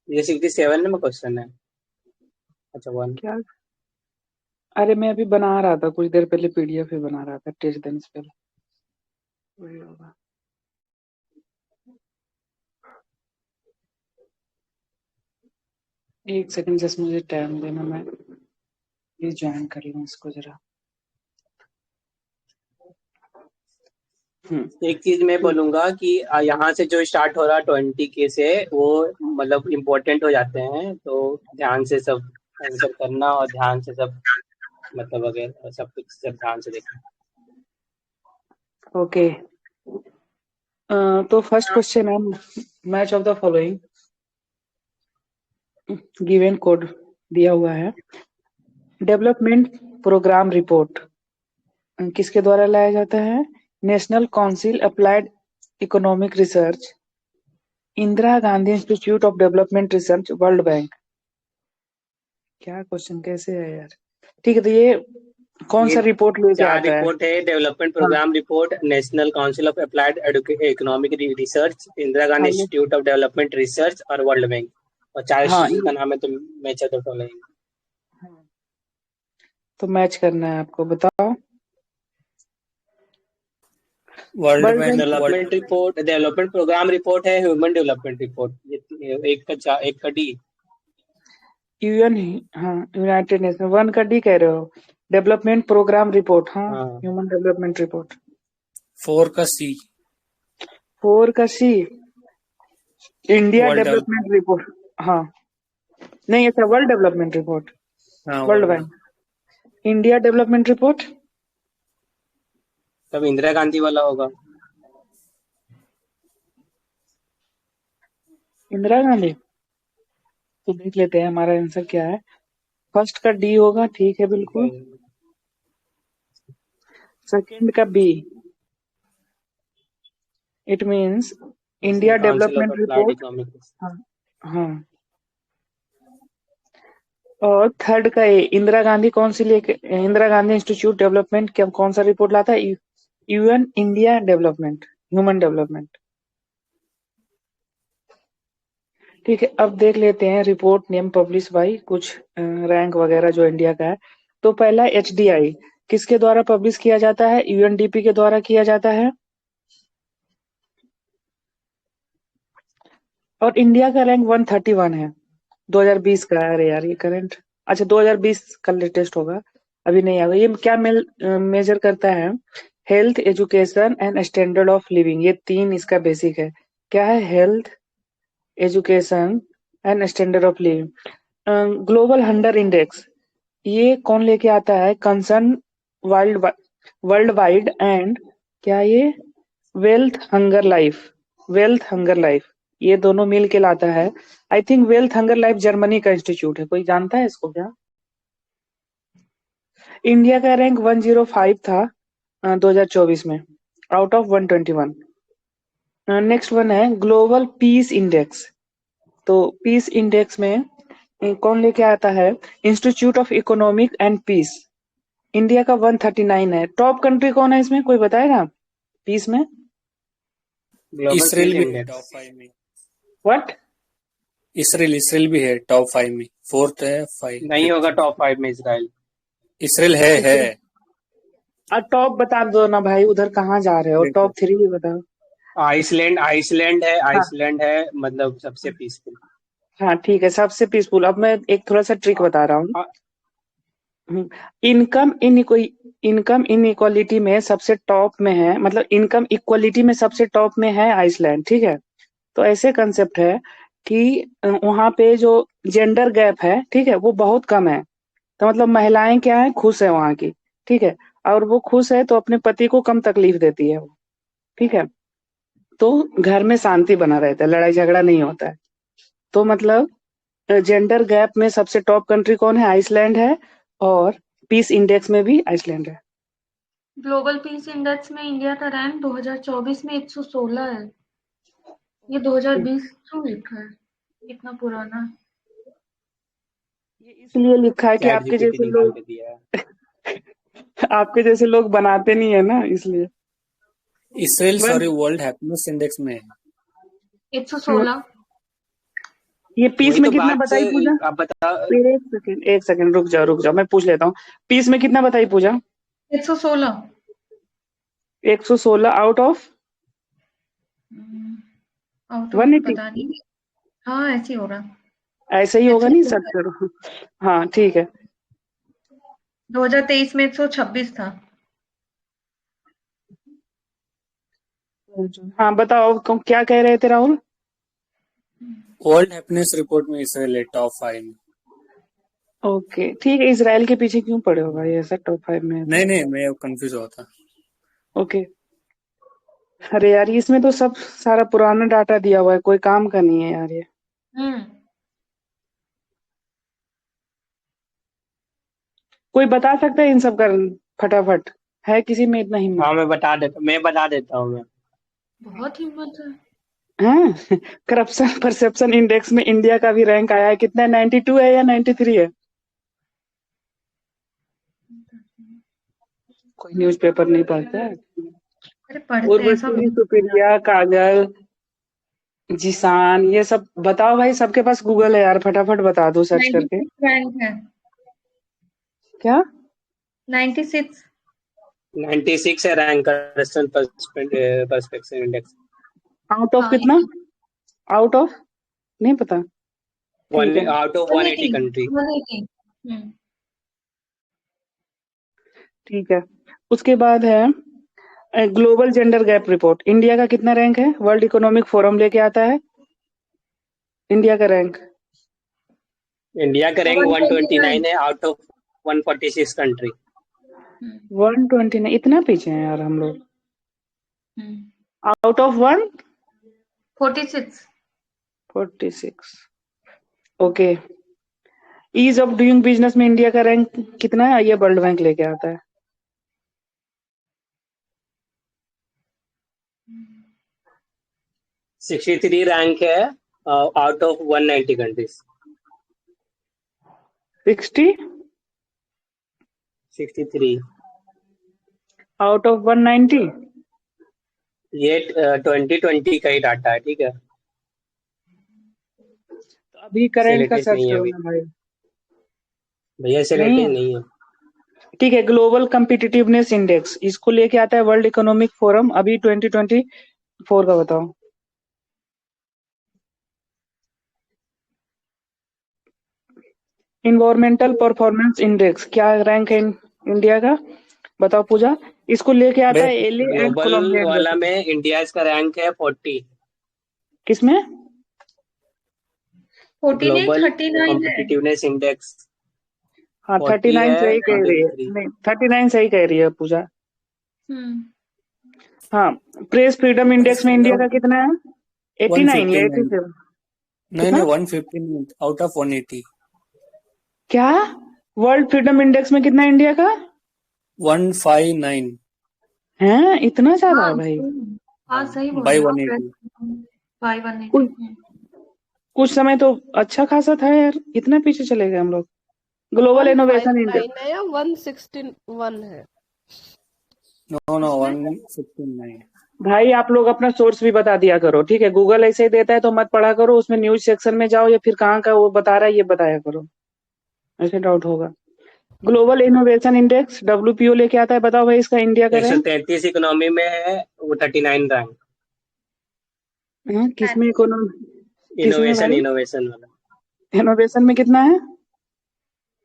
ये 67 में क्वेश्चन है। अच्छा, वन। क्या? अरे मैं अभी बना रहा था, कुछ देर पहले पीडीएफ ही बना रहा था, टेस्ट देने से पहले। वही होगा। एक सेकंड, जस्ट मुझे टाइम देना, मैं ये ज्वाइन कर लूँ इसको जरा। हम्म। एक चीज मैं बोलूंगा कि यहाँ से जो स्टार्ट हो रहा 20 के से वो मतलब इम्पोर्टेंट हो जाते हैं, तो ध्यान से सब आंसर करना और ध्यान से सब मतलब वगैरह सब कुछ सब ध्यान से देखना। ओके। तो फर्स्ट क्वेश्चन है, match of the following given code दिया हुआ है। डेवलपमेंट प्रोग्राम रिपोर्ट किसके द्वारा लाया जाता है? National council applied economic research, Indira Gandhi institute of development research, world bank. क्या क्वेश्चन कैसे है यार? ठीक है, तो ये कौन ये सा रिपोर्ट लेके चार आता है? रिपोर्ट है: डेवलपमेंट हाँ program report, national council of applied economic research, Indira Gandhi हाँ ये इंस्टीट्यूट ऑफ डेवलपमेंट रिसर्च और वर्ल्ड बैंक। और चार हाँ इंस्टीट्यूट का नाम है, तो मैच तो फॉलोइंग। तो मैच करना है आपको, बताओ। World world bank. Bank. Development report, development program report है, ह्यूमन डेवलपमेंट रिपोर्ट, ये एक का डी। यूएन, हाँ यूनाइटेड नेशन। वन का डी कह रहे हो? डेवलपमेंट प्रोग्राम रिपोर्ट, हाँ। हाँ, ह्यूमन डेवलपमेंट रिपोर्ट। 4 का सी। फोर का C, India world develop development report. हाँ, नहीं अच्छा, वर्ल्ड डेवलपमेंट रिपोर्ट, हाँ world world. Bank. India development report, तब इंदिरा गांधी वाला होगा। इंदिरा गांधी। तो देख लेते हैं हमारा आंसर क्या है। फर्स्ट का डी होगा, ठीक है ठीक है। बिल्कुल। सेकंड का B, it means India national council of development applied report. Economic. हाँ हाँ। और थर्ड का ए, इंदिरा गांधी कौन सी लेके, इंदिरा गांधी इंस्टीट्यूट डेवलपमेंट क्या, कौन सा रिपोर्ट लाता है? UN India development, human development. ठीक है, अब देख लेते हैं रिपोर्ट नेम पब्लिश बाई, कुछ रैंक वगैरह जो इंडिया का है। तो पहला एचडीआई किसके द्वारा पब्लिश किया जाता है? यूएनडीपी के द्वारा किया जाता है। और इंडिया का रैंक 131 है, 2020 का है। अरे यार ये करंट, अच्छा 2020 का लेटेस्ट होगा, अभी नहीं आएगा। ये क्या मेजर करता है? Health, education and standard of living, ये तीन इसका बेसिक है। क्या है? Health, education and standard of living. Global hunger index ये कौन लेके आता है? Concern world world wide and, क्या ये? Wealth hunger life, wealth hunger life, ये दोनों मिल के लाता है। I think wealth hunger life Germany का इंस्टीट्यूट है, कोई जानता है इसको क्या? इंडिया का रैंक 105 था 2024 में, आउट ऑफ 121। नेक्स्ट वन है ग्लोबल पीस इंडेक्स। तो पीस इंडेक्स में कौन लेके आता है? Institute of economic and peace. India का 139 है। टॉप कंट्री कौन है इसमें, कोई बताएगा पीस में? ग्लोबल इसराइल पीस भी है टॉप इंडेक्स। 5 में। व्हाट? इसराइल भी है टॉप 5 में, फोर्थ है, फाइव नहीं होगा फिफ्थ। टॉप 5 में इसराइल। इसराइल है। टॉप बता दो ना भाई, उधर कहाँ जा रहे हो? देखो, टॉप थ्री भी बताओ। आइसलैंड, आइसलैंड है, हाँ आइसलैंड है, मतलब सबसे पीसफुल। हाँ ठीक है, सबसे पीसफुल। अब मैं एक थोड़ा सा ट्रिक बता रहा हूँ। इनकम इनकम इनइक्वालिटी में सबसे टॉप में है, मतलब इनकम इक्वलिटी में सबसे टॉप में है आइसलैंड, ठीक है। तो ऐसे कंसेप्ट है कि वहां पे जो जेंडर गैप है, ठीक है, वो बहुत कम है। तो मतलब महिलाएं क्या है, खुश है वहां की, ठीक है। और वो खुश है तो अपने पति को कम तकलीफ देती है वो, ठीक है। तो घर में शांति बना रहता है, लड़ाई झगड़ा नहीं होता है। तो मतलब जेंडर गैप में सबसे टॉप कंट्री कौन है? आइसलैंड है। और पीस इंडेक्स में भी आइसलैंड है। ग्लोबल पीस इंडेक्स में इंडिया का रैंक 2024 में 116 है। ये 2020 क्यों लिखा है, इतना पुराना। ये इसलिए लिखा है कि चैट जीपीटी निकाल के दिया है। आपके जैसे लोग बनाते नहीं है ना, इसलिए। Israel one sorry world happiness index में है। 116। ये पीस वही में तो कितना बात बताई पूजा? आप बता। एक सेकंड रुक जाओ मैं पूछ लेता हूँ। पीस में कितना बताई पूजा? 116। 116 आउट ऑफ आउट ऑफ 180। पता नहीं। हाँ ऐसे ही हो रहा। ऐसा ही होगा, नहीं सर्च 116। करो। हाँ ठीक है। 2023 में 126 था। हाँ बताओ क्या कह रहे थे राहुल? वर्ल्ड हैप्पीनेस रिपोर्ट में इसराइल है टॉप 5 में। ओके ठीक है, इसराइल के पीछे क्यों पड़े हो भाई, ऐसा टॉप 5 में है तो। नहीं मैं कंफ्यूज हुआ था। ओके। अरे यार इसमें तो सब सारा पुराना डाटा दिया हुआ है, कोई काम का नहीं है यार ये। हम्म। कोई बता सकता है इन सब का फटाफट? है किसी में इतना हिम्मत? हाँ मैं बता देता हूँ मैं। बहुत हिम्मत है। हाँ करप्शन परसेप्शन इंडेक्स में इंडिया का भी रैंक आया है, कितना 92 है या 93 है? कोई न्यूज़पेपर नहीं पढ़ता है। अरे पढ़ते हैं सब। उर्वशी, सुप्रिया, काजल, जिसान, ये सब बताओ भाई, सबके पास गूगल है यार, फटाफट बता दो सर्च करके। 96 रैंक है। क्या? 96। 96 है rank corruption perception index. Out of हाँ कितना? आउट ऑफ नहीं पता। ठीक वन है आउट ऑफ 180 180। कंट्री। 180। ठीक है। उसके बाद है global gender gap report, India का कितना रैंक है? वर्ल्ड इकोनॉमिक फोरम लेके आता है इंडिया का रैंक। इंडिया का रैंक 129। 129 है आउट ऑफ 146 कंट्री। 129, इतना पीछे हैं यार हम लोग। Out of 46। 146। Okay. Ease of doing business में इंडिया का रैंक कितना है? ये वर्ल्ड बैंक लेके आता है। 63 रैंक है out of 190 countries. 60 63 out of 190। ये 2020 का ही डाटा है, ठीक है। तो अभी इससे करंट का लेटेस्ट सर्च नहीं है करो अभी। ना भाई। भैया इससे नहीं लेटेस्ट है? नहीं है। ठीक है, ग्लोबल कम्पिटिटिवनेस इंडेक्स, इसको लेके आता है वर्ल्ड इकोनॉमिक फोरम, अभी 2024 का बताओ। इन्वायरमेंटल परफॉर्मेंस इंडेक्स क्या रैंक है इंडिया का? बताओ पूजा। इसको लेके आता भाई है एलए एंड ग्लोबल कोलंबिया वाला यूनिवर्सिटी। में इंडिया का रैंक है 40। किसमें? 40 नहीं, ग्लोबल 39 है। कॉम्पिटिटिवनेस इंडेक्स हाँ 40 39 है सही कह रही है, 2023। नहीं 39 सही कह रही है पूजा। हम्म। हाँ। प्रेस फ्रीडम प्रेस इंडेक्स में इंडिया का फ्रीडम कितना है? 89 या 159। 87? नहीं कितना? 159 आउट ऑफ 180। क्या? वर्ल्ड फ्रीडम इंडेक्स में कितना है इंडिया का? 159 है इतना ज्यादा है हाँ भाई? हाँ सही बोल बाई रहे हो। 180। बाई 180। कुछ कुछ समय तो अच्छा खासा था यार, इतना पीछे चले गए हम लोग। Global innovation 159 index. है या 161 है? नो इसमें 159। भाई आप लोग अपना सोर्स भी बता दिया करो, ठीक है? गूगल ऐसे ही देता है तो मत पढ़ा करो, उसमें न्यूज सेक्शन में जाओ या फिर कहाँ का वो बता रहा है ये बताया करो, ऐसे डाउट होगा। ग्लोबल इनोवेशन इंडेक्स डब्ल्यूपीओ लेके आता है, बताओ भाई इसका इंडिया का रैंक। 133 इकोनॉमी में है वो 39 रैंक। किसमें इकोनॉमी? किसमें इनोवेशन भाई? इनोवेशन वाला इनोवेशन में कितना है?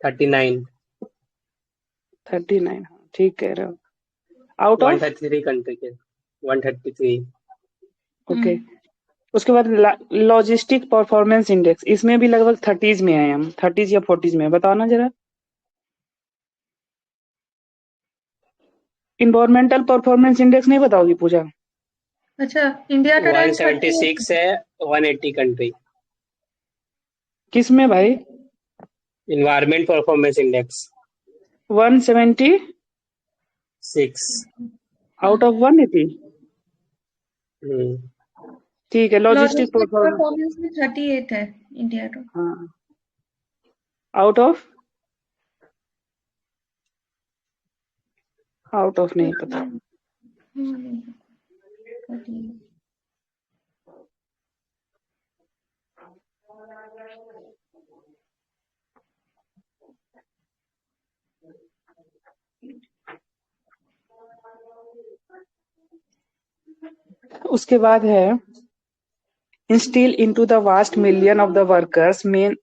39। 39, ठीक कह रहे हो। Out of? 133 कंट्री के 133। ओके। उसके बाद लॉजिस्टिक परफॉर्मेंस इंडेक्स, इसमें भी लगभग 30s में आए हम, 30s या 40s में, बताओ ना जरा। इन्वायरमेंटल परफॉर्मेंस इंडेक्स नहीं बताओगी पूजा? अच्छा इंडिया का रैंक 38 176 है 180 कंट्री। किस में भाई? Environment performance index 176 6। Out of 180। हम्म। ठीक है, लॉजिस्टिक लॉजिस्टिक परफॉर्मेंस। परफॉर्मेंस में 38 है इंडिया का। हाँ। Out of? आउट ऑफ नहीं पता। 38। उसके बाद है instill into the vast million of the workers, men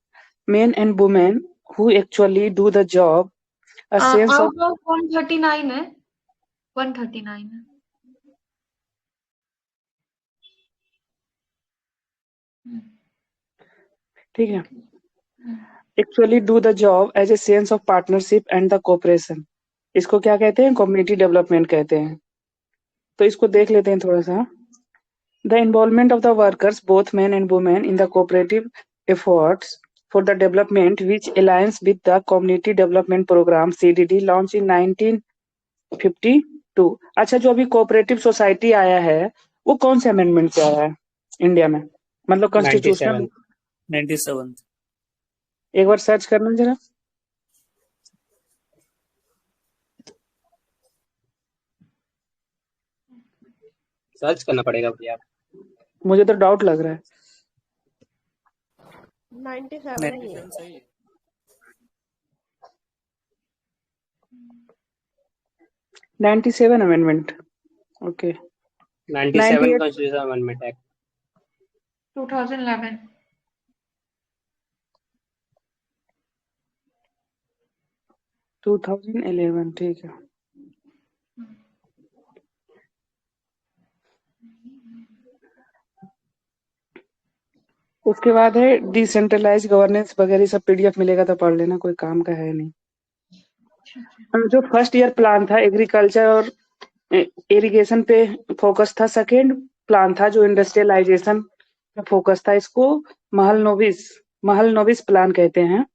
and women who actually do the job, a sense of out of 139 है, 139 है। ठीक है, हम्म, actually do the job as a sense of partnership and the cooperation। इसको क्या कहते हैं? Community development कहते हैं। तो इसको देख लेते हैं थोड़ा सा। The involvement of the workers, both men and women, in the cooperative efforts for the development, which aligns with the Community Development Program (CDD) launched in 1952। अच्छा, जो अभी कोऑपरेटिव सोसाइटी आया है वो कौन से अमेंडमेंट से आया है इंडिया में? मतलब कॉन्स्टिट्यूशनल। 97। 97। एक बार सर्च करना जरा। सर्च करना पड़ेगा भैया। मुझे तो डाउट लग रहा है। 97 ही है। 97 सही है। 97 amendment. Okay. 97 98 constitution amendment act. 2011। 2011 ठीक है। उसके बाद है डिसेंट्रलाइज गवर्नेंस वगैरह, सब पीडीएफ मिलेगा तो पढ़ लेना, कोई काम का है नहीं। जो फर्स्ट ईयर प्लान था एग्रीकल्चर और इरिगेशन पे फोकस था। सेकेंड प्लान था जो इंडस्ट्रियलाइजेशन पे फोकस था, इसको महल नोबिस प्लान कहते हैं।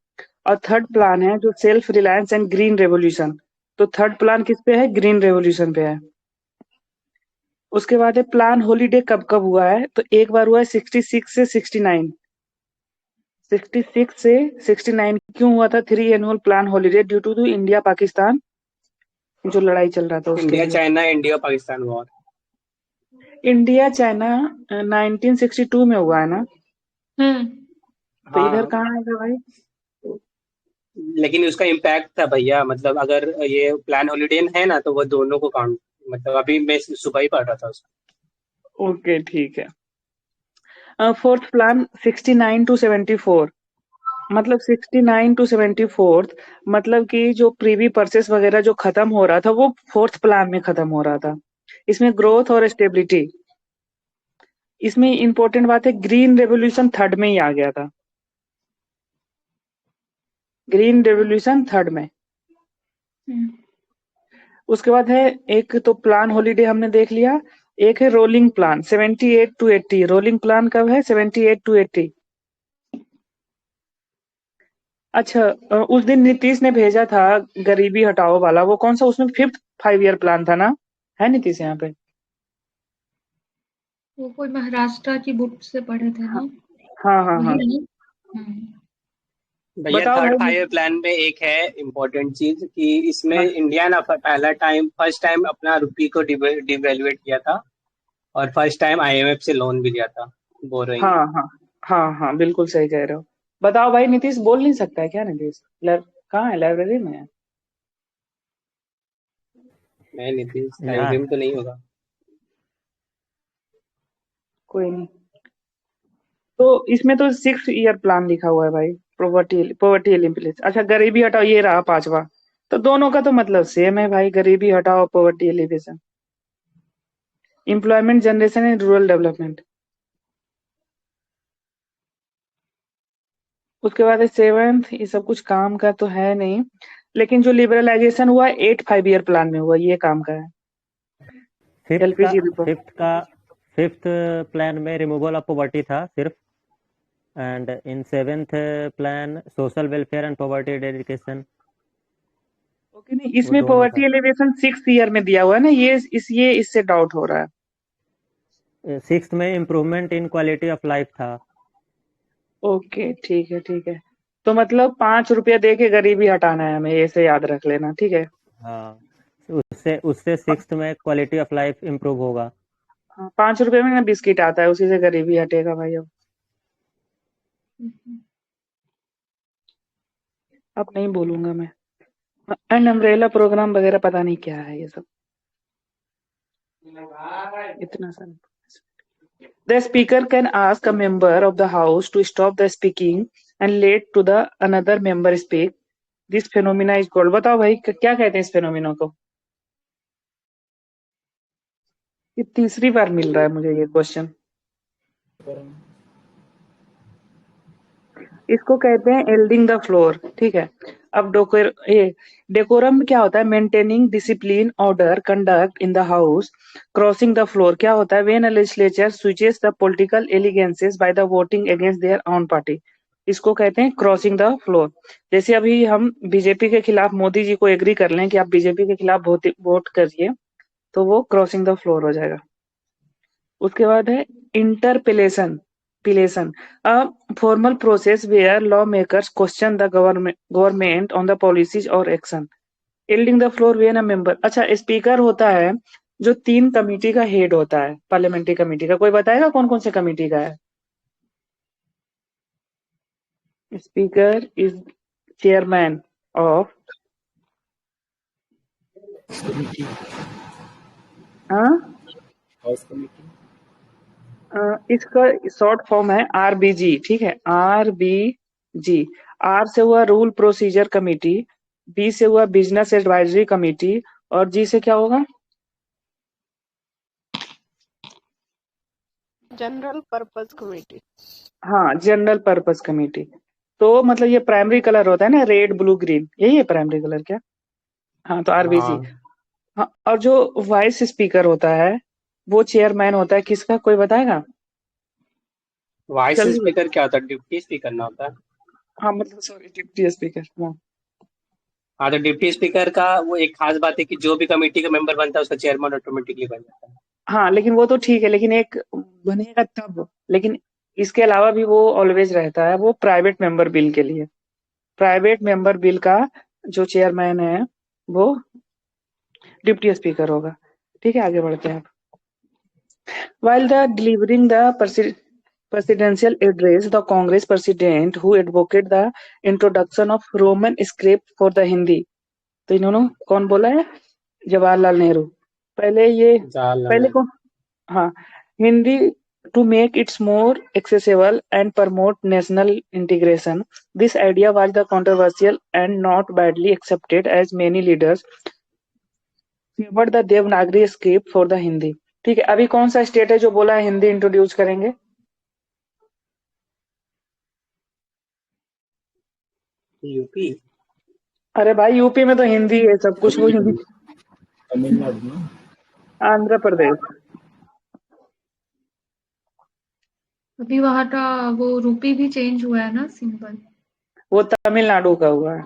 और थर्ड प्लान है जो self reliance and green revolution. तो थर्ड प्लान किस पे है? ग्रीन रेवोल्यूशन पे है। उसके बाद है प्लान हॉलीडे कब कब हुआ है? तो एक बार हुआ है 66 से 69। 66 से 69 क्यों हुआ था? 3 annual plan holiday due to India Pakistan जो लड़ाई चल रहा था उसके इंडिया लिए। China India Pakistan war. India China 1962 में हुआ है ना? तो इधर हाँ, कहाँ आएगा भाई? लेकिन उसका इम्पैक्ट था भैया, मतलब अगर ये प्लान हॉलीडे है ना तो वो दोनों को काउंट, मतलब अभी मैं सुबह ही पढ़ रहा था उसको। ओके ठीक है। फोर्थ प्लान 69 टू 74, मतलब 69 टू 74 मतलब कि जो प्रीवी परचेस वगैरह जो खत्म हो रहा था वो फोर्थ प्लान में खत्म हो रहा था। इसमें ग्रोथ और स्टेबिलिटी। इसमें इंपॉर्टेंट बात है ग्रीन रेवोल्यूशन थर्ड में ही आ गया था। ग्रीन रेवोल्यूशन थर्ड में। उसके बाद है एक तो प्लान हॉलीडे हमने देख लिया, एक है rolling plan 78 to 80। Rolling plan कब है? 78 टू 80। अच्छा, उस दिन नीतीश ने भेजा था गरीबी हटाओ वाला, वो कौन सा? उसमें फिफ्थ 5 ईयर प्लान था ना? है नीतीश यहाँ पे? वो कोई महाराष्ट्र की बुक से पढ़े थे ना, हाँ हाँ वही हाँ। है ना? भैया बताओ थर्ड भाई। 5 ईयर प्लान में एक है इम्पोर्टेंट चीज कि इसमें हाँ इंडिया ना फर्स्ट टाइम अपना रुपी को डिवेल्युएट किया था, और फर्स्ट टाइम आईएमएफ से लोन भी लिया था बोरोइंग। हाँ हाँ हाँ हाँ, बिल्कुल सही कह रहे हो। बताओ भाई, नीतीश बोल नहीं सकता है क्या? नीतीश कहाँ है? लाइब्रेरी में है? मैं नीतीश यहाँ लाइब्रेरी में तो नहीं होगा। कोई नहीं। तो इसमें तो 6 ईयर प्लान लिखा हुआ है भाई। Poverty elimination. अच्छा, गरीबी हटाओ ये रहा पांचवा। तो दोनों का तो मतलब सेम है भाई, गरीबी हटाओ poverty elimination. Employment generation and rural development. उसके बाद है सेवेंथ, ये सब कुछ काम का तो है नहीं, लेकिन जो लिबरलाइजेशन हुआ 8 5 ईयर प्लान में हुआ, ये काम का है। फिफ्थ का एलपीजी रिपोर्ट। फिफ्थ का फिफ्थ प्लान में रिमूवल ऑफ पॉवर्टी था सिर्फ, and in seventh plan social welfare and poverty एडिकेशन, okay, नहीं वो इसमें दोनों पॉवर्टी था। एलिवेशन 6 ईयर में दिया हुआ है ना, ये इससे डाउट हो रहा है। सिक्स्थ में improvement in quality of life था। ओके ठीक है ठीक है। तो मतलब 5 रुपया दे के गरीबी हटाना है हमें, ऐसे याद रख लेना, ठीक है। हाँ, उससे उससे सिक्स्थ में क्वालिटी ऑफ लाइफ इम्प्रूव होगा। हाँ, 5 रुपए में ना बिस्किट आता है, उसी से गरीबी हटेगा भाई। अब नहीं बोलूंगा मैं। एंड अम्ब्रेला प्रोग्राम वगैरह पता नहीं क्या है ये सब। इतना सा The speaker can ask a member of the house to stop the speaking and let to the another member speak. This phenomena is called. बताओ भाई क्या कहते हैं इस फेनोमिना को? ये तीसरी बार मिल रहा है मुझे ये क्वेश्चन। इसको कहते हैं एल्डिंग द फ्लोर। ठीक है, अब डेकोरम क्या होता है? Maintaining discipline, order, conduct in the house. Crossing the floor क्या होता है? When a legislature switches the political allegiances by the voting against their own party, इसको कहते हैं क्रॉसिंग द फ्लोर। जैसे अभी हम बीजेपी के खिलाफ मोदी जी को एग्री कर लें कि आप बीजेपी के खिलाफ वोट करिए, तो वो क्रॉसिंग द फ्लोर हो जाएगा। उसके बाद है इंटरपेलेशन। a formal process where lawmakers question the government on the policies or action. Yielding the floor when a member, अच्छा स्पीकर होता है जो 3 कमेटी का हेड होता है, पार्लियामेंट्री कमेटी का। कोई बताएगा कौन कौन से कमेटी का है? Speaker is chairman of house committee. इसका शॉर्ट फॉर्म है आरबीजी। ठीक है, आरबीजी। आर से हुआ रूल प्रोसीजर कमेटी, बी से हुआ बिजनेस एडवाइजरी कमेटी, और जी से क्या होगा? General purpose committee. हाँ, जनरल पर्पस कमेटी। तो मतलब ये प्राइमरी कलर होता है ना, रेड ब्लू ग्रीन, यही है प्राइमरी कलर क्या? हाँ, तो आरबीजी। हाँ, हाँ, और जो वाइस स्पीकर होता है वो चेयरमैन होता है किसका? कोई बताएगा? वाइस जल्दी स्पीकर क्या होता है? डिप्टी स्पीकर ना होता है? हाँ, मतलब सॉरी, डिप्टी स्पीकर। हाँ, हाँ, तो डिप्टी स्पीकर का वो एक खास बात है कि जो भी कमेटी का मेंबर बनता है उसका चेयरमैन ऑटोमेटिकली बन जाता है। हाँ, लेकिन वो तो ठीक है, लेकिन एक बनेगा तब, लेकिन इसके अलावा भी वो ऑलवेज रहता है, वो प्राइवेट मेंबर बिल के लिए। प्राइवेट मेंबर बिल का जो चेयरमैन है वो डिप्टी स्पीकर होगा। ठीक है, आगे बढ़ते हैं। While the delivering the presidential address, the Congress president who advocated the introduction of Roman script for the Hindi, तो इन्होंने कौन बोला है? जवाहरलाल नेहरू। पहले कौन? हाँ, Hindi to make it more accessible and promote national integration. This idea was the controversial and not widely accepted as many leaders favored the Devanagari script for the Hindi. ठीक है, अभी कौन सा स्टेट है जो बोला है हिंदी इंट्रोड्यूस करेंगे? यूपी। अरे भाई, यूपी में तो हिंदी है सब कुछ, वो हिंदी। तमिलनाडु में। आंध्र प्रदेश। अभी वहां का वो रूपी भी चेंज हुआ है ना, सिंबल। वो तमिलनाडु का हुआ है।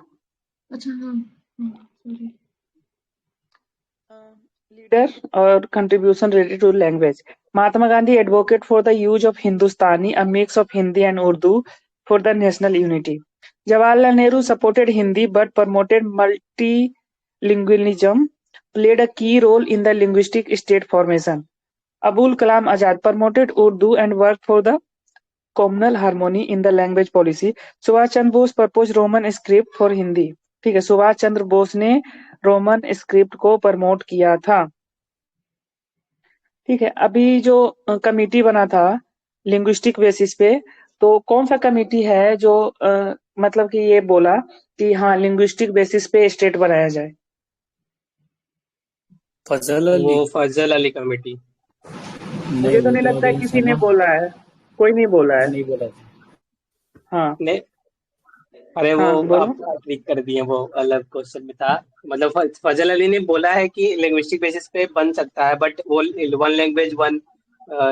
अच्छा, हाँ, सॉरी। लीडर और contribution related to language. Mahatma Gandhi advocate for the use of Hindustani, a mix of Hindi and Urdu, for the national unity. Jawaharlal Nehru supported Hindi but promoted multilingualism, played a key role in the linguistic state formation. Abul Kalam Azad promoted Urdu and worked for the communal harmony in the language policy. Subhash Chandra Bose proposed Roman script for Hindi. ठीक है, सुभाष चंद्र बोस ने Roman script को promote किया था। ठीक है, अभी जो कमिटी बना था लिंग्विस्टिक बेसिस पे, तो कौन सा कमिटी है जो मतलब कि ये बोला कि हाँ लिंग्विस्टिक बेसिस पे स्टेट बनाया जाए? फजल अली। वो फजल अली कमेटी। मुझे तो नहीं लगता है किसी ने बोला है, कोई नहीं बोला है। नहीं बोला। हाँ, नहीं, अरे वो हाँ, बोलो। आप ट्रिक कर दिए, वो अलग क्वेश्चन में था। मतलब फजल अली ने बोला है कि लिंग्विस्टिक बेसिस पे बन सकता है, बट वो वन लैंग्वेज वन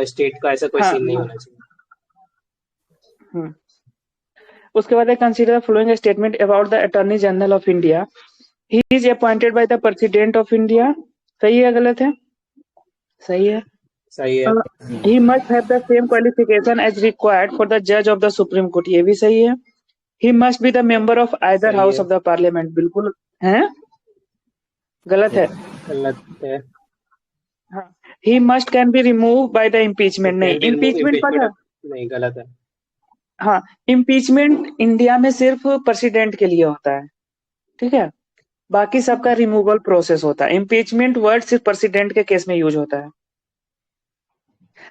स्टेट का ऐसा कोई हाँ, सीन नहीं होना चाहिए। उसके बाद consider the following statement about the attorney general of India. He is appointed by the president of India. सही है, गलत है? सही है। सही है। He must have the same qualification as required for the जज ऑफ द सुप्रीम कोर्ट। ये भी सही है। He must be the member of either house of the parliament. बिल्कुल है, गलत है। गलत है। हाँ, he must can be remove by the impeachment. नहीं, इम्पीचमेंट पता? नहीं, गलत है। हाँ, इम्पीचमेंट इंडिया में सिर्फ प्रेसिडेंट के लिए होता है। ठीक है, बाकी सबका रिमूवल प्रोसेस होता है। इम्पीचमेंट वर्ड सिर्फ प्रेसिडेंट के केस में यूज होता है।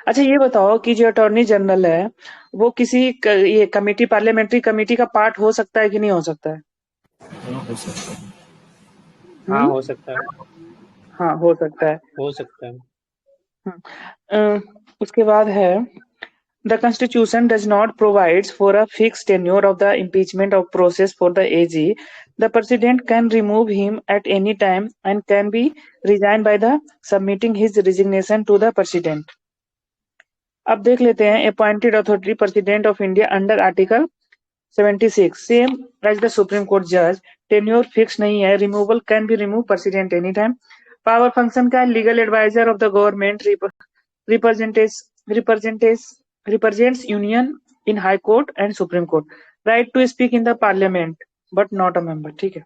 अच्छा ये बताओ कि जो अटॉर्नी जनरल है वो ये कमेटी, पार्लियामेंट्री कमेटी का पार्ट हो सकता है कि नहीं हो सकता है? हाँ हो सकता है। हाँ, हम्म। हो सकता है। हाँ हो सकता है। हो सकता है। उसके बाद है The Constitution does not provide for a fixed tenure of the impeachment of process for the AG. The President can remove him at any time and can be resigned by the submitting his resignation to the President. अब देख लेते हैं appointed authority president of India under article 76 same as the supreme court जज, tenure fix नहीं है, removal can be remove president any time. Power function का legal adviser of the government, represents union in high court and supreme court, right to speak in the parliament but not a member। ठीक है।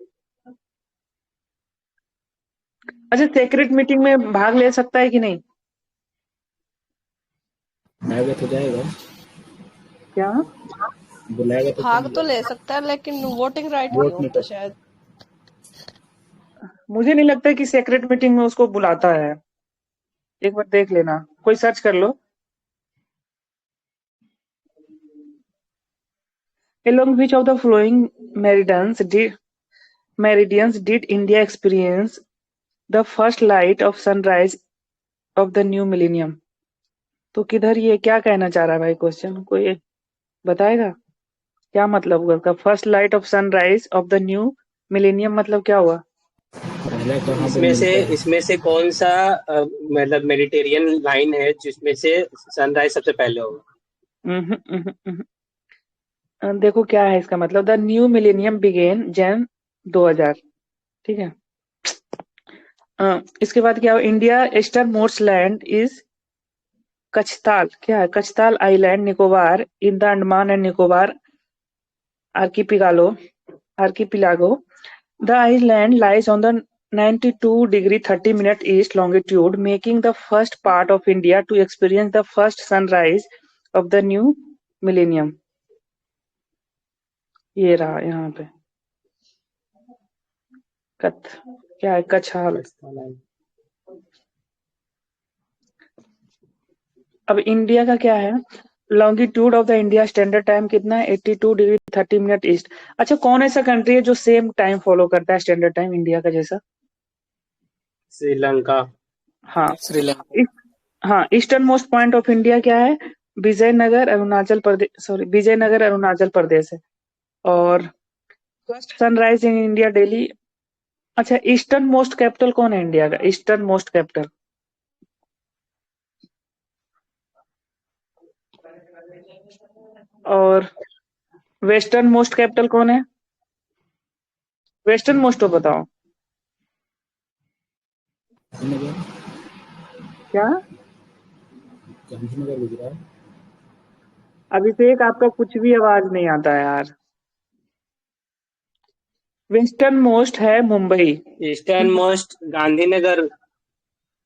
अच्छा secret meeting में भाग ले सकता है कि नहीं? बुलाएगा तो जाएगा। क्या? बुलाएगा तो भाग तो जाएगा। ले सकता है लेकिन वोटिंग राइट नहीं वोट नहीं होता कर शायद। मुझे नहीं लगता कि सेक्रेट मीटिंग में उसको बुलाता है, एक बार देख लेना, कोई सर्च कर लो। Along which of the following meridians did India experience the first light of sunrise of the new millennium? तो किधर, ये क्या कहना चाह रहा है भाई? क्वेश्चन कोई बताएगा क्या मतलब हुआ उसका? First light of sunrise of the new millennium मतलब क्या हुआ? पहले कहाँ पे इसमें से मिलता है? इसमें से कौन सा मतलब मेडिटेरियन लाइन है जिसमें से सनराइज सबसे पहले होगा? उहुं, उहुं, उहुं। देखो क्या है इसका मतलब, the new millennium began Jan 2000। ठीक है। इसके बाद क्या हो, India eastern most land is Katchal. क्या है? Katchal island Nicobar in the Andaman and Nicobar archipelago. The island lies on the 92° 30' east longitude, making the first part of India to experience the first sunrise of the new millennium। ये रहा यहाँ पे कथ, क्या है? कछाल। अब इंडिया का क्या है? Longitude of the India standard time कितना है? 82° 30' ईस्ट। अच्छा कौन ऐसा कंट्री है जो सेम टाइम फॉलो करता है स्टैंडर्ड टाइम इंडिया का जैसा? श्रीलंका। हाँ। श्रीलंका। हाँ, eastern most point of India क्या है? विजयनगर अरुणाचल प्रदेश, सॉरी विजयनगर अरुणाचल प्रदेश है। और first sunrise in India Delhi. अच्छा ईस्टर्न मोस्ट कैपिटल कौन है इंडिया का? Eastern most capital. और वेस्टर्न मोस्ट कैपिटल कौन है? वेस्टर्न मोस्ट तो बताओ। गांधीनगर। क्या? गांधीनगर गुजरात। अभिषेक आपका कुछ भी आवाज नहीं आता है यार। वेस्टर्न मोस्ट है मुंबई। Eastern most Gandhinagar.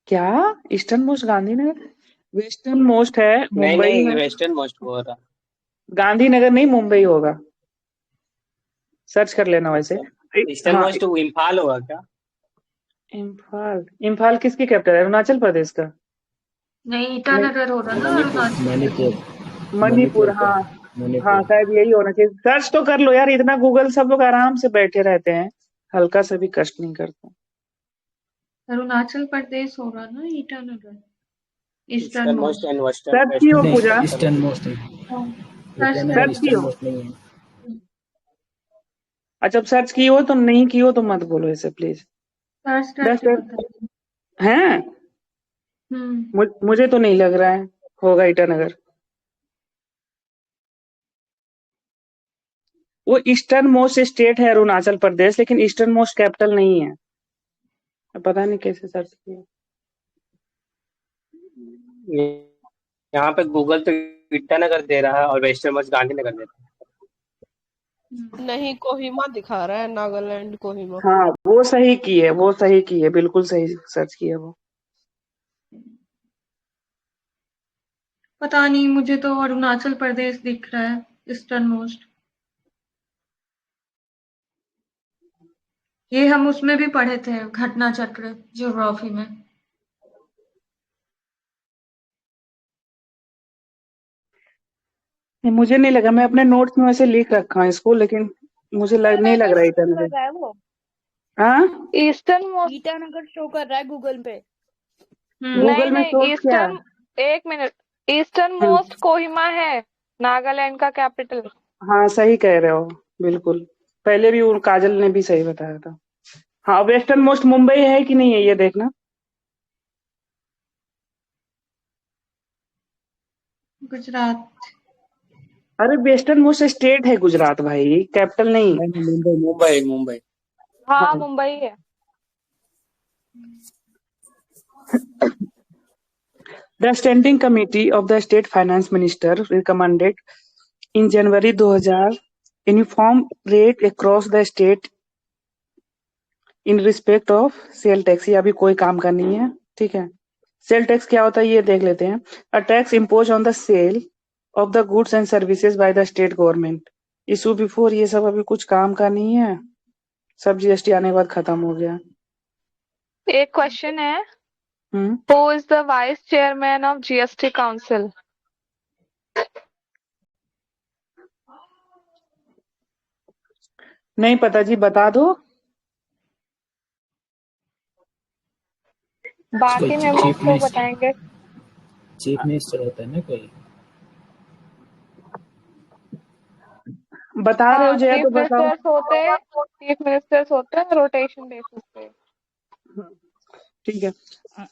क्या? Eastern most Gandhinagar? Western most है नहीं मुंबई नहीं, है। वेस्टर्न मोस्ट बोल रहा। गांधीनगर नहीं, मुंबई होगा, सर्च कर लेना वैसे। अच्छा, ईस्टर्न हाँ। मोस्ट इम्फाल होगा क्या? इम्फाल? इम्फाल किसकी कैपिटल है? अरुणाचल प्रदेश का? नहीं, नहीं, ईटानगर हो रहा ना मणिपुर। अरुणाचल मणिपुर। प्रदेश। मणिपुर। मणिपुर का। हाँ। हाँ मणिपुर। शायद यही होना चाहिए। सर्च तो कर लो यार, इतना गूगल सब लोग आराम से बैठे रहते हैं, हल्का सा भी कष्ट नहीं करते। अरुणाचल प्रदेश हो रहा ना Itanagar. Eastern eastern most most. And western search की वेस्ट हो नहीं, पूजा? ईस्टर्न मोस्ट है। सर्च ईटानगर सर्च करके की ईस्टर्न हो? मोस्ट नहीं है। अच्छा अब सर्च की हो तो, नहीं की हो तो मत बोलो ऐसे प्लीज। सर्च दस करके बताइए। हैं? मुझे तो नहीं लग रहा है होगा ईटानगर। वो ईस्टर्न मोस्ट स्टेट है अरुणाचल प्रदेश, लेकिन ईस्टर्न मोस्ट कैपिटल नहीं है। अब पता नहीं कैसे सर्च किया। यहाँ पे गूगल तो ईटानगर दे रहा है और वेस्टर्न मोस्ट गांधीनगर दे रहा नहीं, कोहिमा दिखा रहा है, नागालैंड कोहिमा। हाँ वो सही की है, वो सही की है, बिल्कुल सही सर्च किया वो। पता नहीं, मुझे तो अरुणाचल प्रदेश दिख रहा है ईस्टर्न मोस्ट। ये हम उसमें भी पढ़े थे, घटना चक्र ज्योग्राफी में। नहीं, मुझे नहीं लगा, मैं अपने नोट्स में वैसे लिख रखा हूँ इसको, लेकिन मुझे नहीं लग रहा शो इतना। कर रहा है वो हाँ, ईस्टर्न मोस्ट। ईटानगर शो कर रहा है गूगल पे। गूगल नहीं में नहीं, सोच क्या है? ईस्टर्न, एक मिनट, ईस्टर्न हम्म, मोस्ट कोहिमा है, नागालैंड का कैपिटल। हाँ सही कह रहे हो, बिल्कुल। पहले भी वो काजल ने भी सही बताया था। हाँ, वेस्टर्न मोस्ट मुंबई है कि नहीं है ये देखना। गुजरात। अरे वेस्टर्न मोस्ट स्टेट है गुजरात भाई, कैपिटल नहीं। नहीं, मुंबई मुंबई मुंबई। हाँ हाँ। मुंबई है। The Standing Committee of the State Finance Minister recommended in January 2000 uniform rate across the state in respect of sale tax। ये अभी कोई काम का नहीं है, ठीक है। सेल टैक्स क्या होता है ये देख लेते हैं। A tax impose on the sale of the goods and services by the state government. Issue before ये सब अभी कुछ काम का नहीं है, सब जीएसटी आने के बाद खत्म हो गया। एक क्वेश्चन है, hmm, who is the vice chairman of GST council? नहीं पता जी, बता दो। बाकी मेंबर्स चीफ लोग मिनिस्टर, बताएंगे। चीफ मिनिस्टर होता है ना कोई। बता रहे हो हाँ जया चीफ तो बताओ। मिनिस्टर्स होते हैं, चीफ मिनिस्टर्स होते हैं रोटेशन बेसिस पे। ठीक है।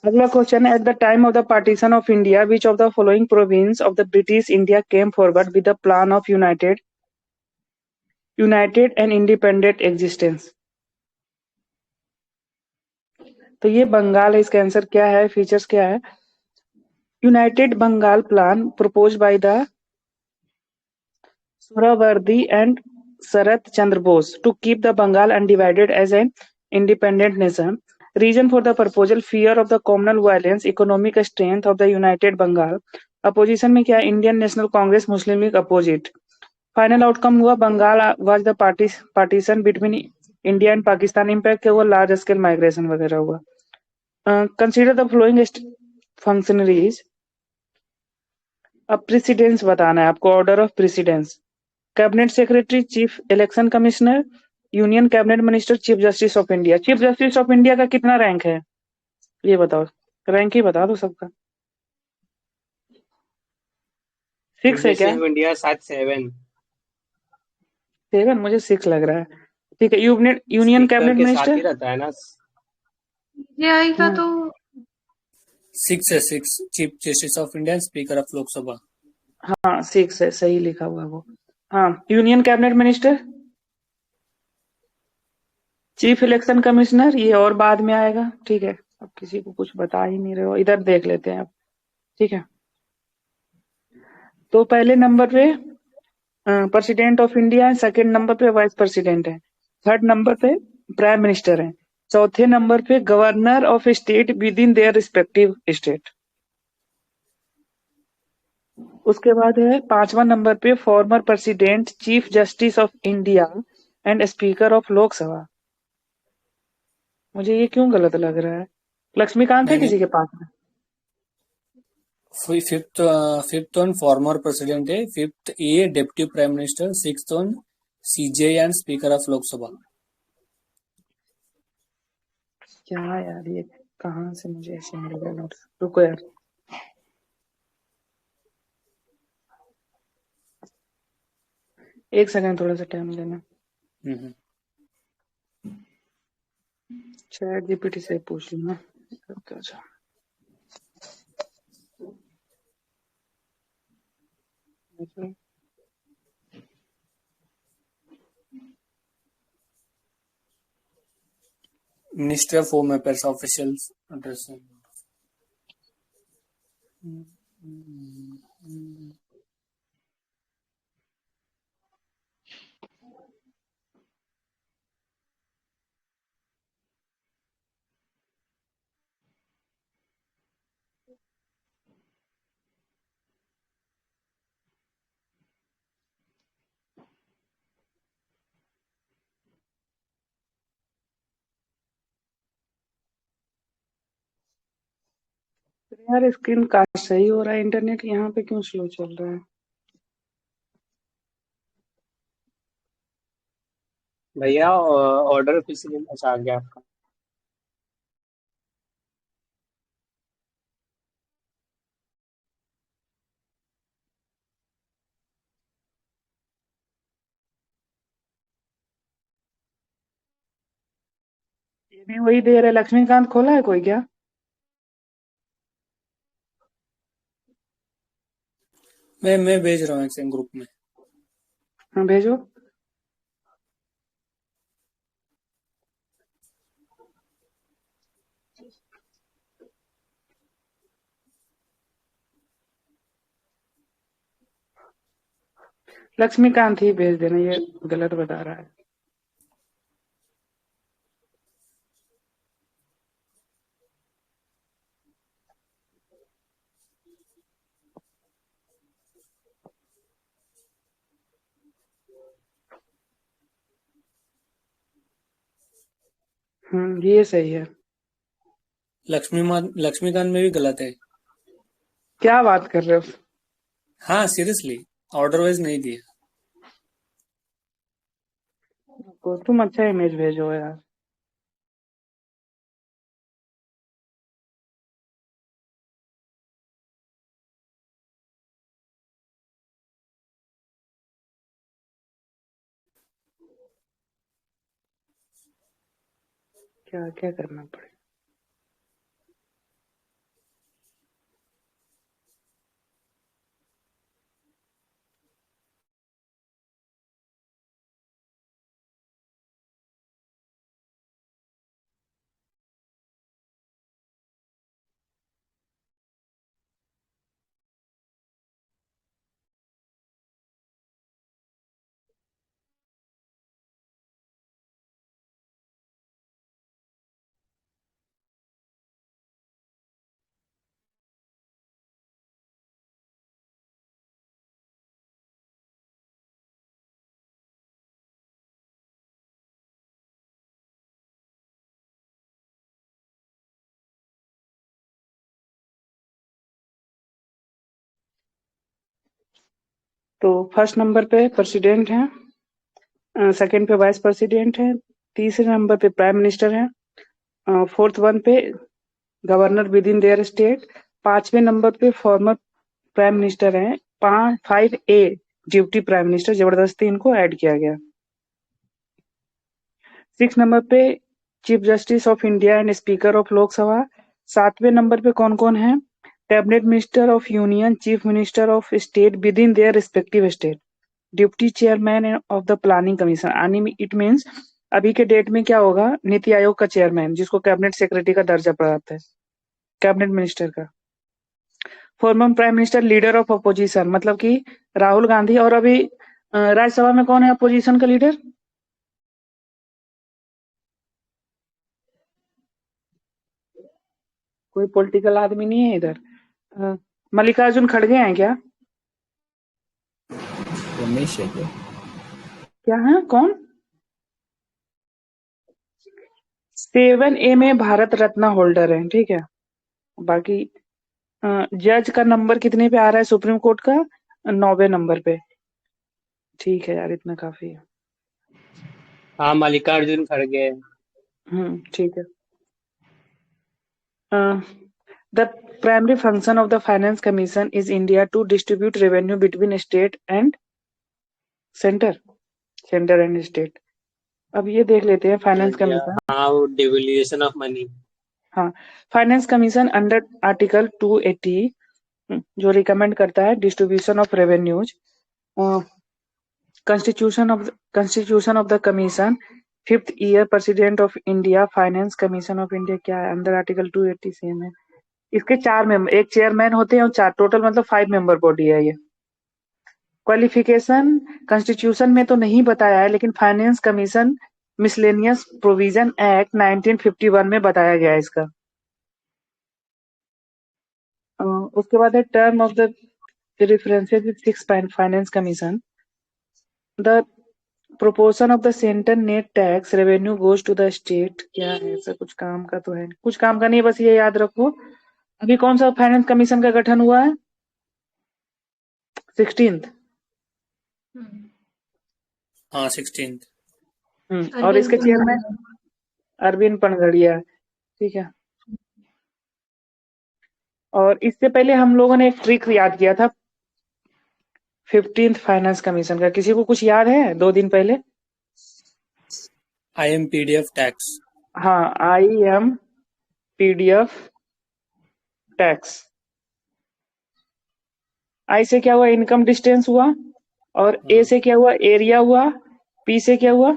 अगला क्वेश्चन है, at the time of the partition of India which of the following province of the British India came forward with the plan of United and independent existence. तो ये बंगाल है, इसका आंसर क्या है, फीचर्स क्या है। United Bengal plan propose by the Sohrawardy and Sarath Chandra Bose to keep the Bengal undivided as an independent nation. Reason for the proposal: fear of the communal violence, economic strength of the United Bengal. Opposition में क्या, Indian national Congress, Muslim League opposite. Final outcome हुआ Bengal was the partition between India and Pakistan. Impact क्या हुआ, large scale migration वगैरह हुआ। Consider the flowing functionaries. अब precedence बताना है आपको, order of precedence. Cabinet secretary, chief election commissioner, union cabinet minister, chief justice of India. Chief justice of India का कितना रैंक है ये बताओ, रैंक ही बता दो सबका। चीफ 6 है क्या? Justice of India 7-7। 7, मुझे 6 लग रहा है। ठीक है, यूनियन स्पीकर कैबिनेट के साथ ही मिनिस्टर। रहता है ना। ये आएगा हाँ तो 6 है, 6 chief justice of India, speaker of Lok Sabha. हाँ 6 है, सही लिखा हुआ है वो। हाँ, union cabinet minister, chief election commissioner, ये और बाद में आएगा। ठीक है, अब किसी को कुछ बता ही नहीं रहे हो, इधर देख लेते हैं अब। ठीक है, तो पहले नंबर पे प्रेसिडेंट ऑफ इंडिया है, सेकंड नंबर पे वाइस प्रेसिडेंट है, थर्ड नंबर पे प्राइम मिनिस्टर है, चौथे नंबर पे governor of state with in their respective state. उसके बाद है 5वां नंबर पे former president, chief justice of India and speaker of Lok Sabha. मुझे ये क्यों गलत लग रहा है, लक्ष्मीकांत है नहीं किसी के पास में? Fifth fifth one former president है, fifth a deputy prime minister, sixth one CJ and speaker of Lok Sabha. क्या यार, ये कहाँ से मुझे ऐसे मिल गया नोट्स, रुको यार। एक सेकंड, थोड़ा सा टाइम देना। हम्म। चैट जीपीटी से पूछ लूँ अच्छा। Ministry of home affairs official address. यार स्क्रीन कास्ट सही हो रहा है, इंटरनेट यहाँ पे क्यों स्लो चल रहा है? भैया ऑर्डर फिर से अच्छा आ गया आपका। ये भी वही दे रहे। लक्ष्मीकांत खोला है कोई क्या? मैं भेज रहा हूँ एक ग्रुप में। हाँ भेजो। लक्ष्मीकांत ही भेज देना, ये गलत बता रहा है। ये सही है। लक्ष्मीकांत में भी गलत है। क्या बात कर रहे हो? हाँ सीरियसली, ऑर्डर वाइज नहीं दिया। तुम अच्छा इमेज भेजो यार। क्या क्या करना पड़ेगा? तो फर्स्ट नंबर पे प्रेसिडेंट है, सेकंड पे वाइस प्रेसिडेंट है, तीसरे नंबर पे प्राइम मिनिस्टर है, फोर्थ वन पे governor with in there state, पांचवें नंबर पे फॉर्मर प्राइम मिनिस्टर है, 5A ड्यूटी प्राइम मिनिस्टर, जबरदस्ती इनको ऐड किया गया। 6 नंबर पे chief justice of India and speaker of Lok Sabha. 7वें नंबर पे कौन कौन है? Cabinet minister of union, chief minister of state with in their respective state, deputy chairman of the planning commission. It means अभी के डेट में क्या होगा, नीति आयोग का चेयरमैन, जिसको कैबिनेट सेक्रेटरी का दर्जा प्राप्त है, कैबिनेट मिनिस्टर का। Former prime minister, leader of opposition, मतलब कि राहुल गांधी। और अभी राज्यसभा में कौन है अपोजिशन का लीडर? कोई पॉलिटिकल आदमी नहीं है इधर। मल्लिकार्जुन खड़गे हैं क्या? रमेश है क्या है? कौन? 7A में भारत रत्न होल्डर है, ठीक है। बाकी जज का नंबर कितने पे आ रहा है सुप्रीम कोर्ट का? 9वें नंबर पे। ठीक है यार, इतना काफी है। हाँ मल्लिकार्जुन खड़गे। ठीक है। The primary function of the Finance Commission is India to distribute revenue between state and center and state। अब ये देख लेते हैं फाइनेंस कमीशन। हाँ वो डिवल्यूएशन ऑफ मनी। हाँ, फाइनेंस कमीशन अंडर आर्टिकल 280 जो रिकमेंड करता है distribution of revenues. Constitution of the commission, 5th year president of India, finance commission of India क्या है? अंडर आर्टिकल 280 सेम है। इसके 4 मेंबर, एक चेयरमैन होते हैं और 4 टोटल, मतलब 5 मेंबर बॉडी है ये। क्वालिफिकेशन कॉन्स्टिट्यूशन में तो नहीं बताया है, लेकिन finance commission miscellaneous provision act 1951 में बताया गया है इसका। उसके बाद है term of the references with 6 finance commission. The proportion of the centre net tax revenue goes to the state क्या है? ऐसा कुछ काम का तो है, कुछ काम का नहीं, बस ये याद रखो। अभी कौन सा फाइनेंस कमीशन का गठन हुआ है? 16th। हाँ 16th। और इसके अरविंद चेयरमैन पनगड़िया। अरविंद पनगड़िया, ठीक है। और इससे पहले हम लोगों ने एक ट्रिक याद किया था 15th फाइनेंस कमीशन का, किसी को कुछ याद है 2 दिन पहले? IMPDF tax. हाँ, IMPDF टैक्स। आई से क्या हुआ? इनकम डिस्टेंस हुआ, और ए से क्या हुआ? एरिया हुआ, पी से क्या हुआ?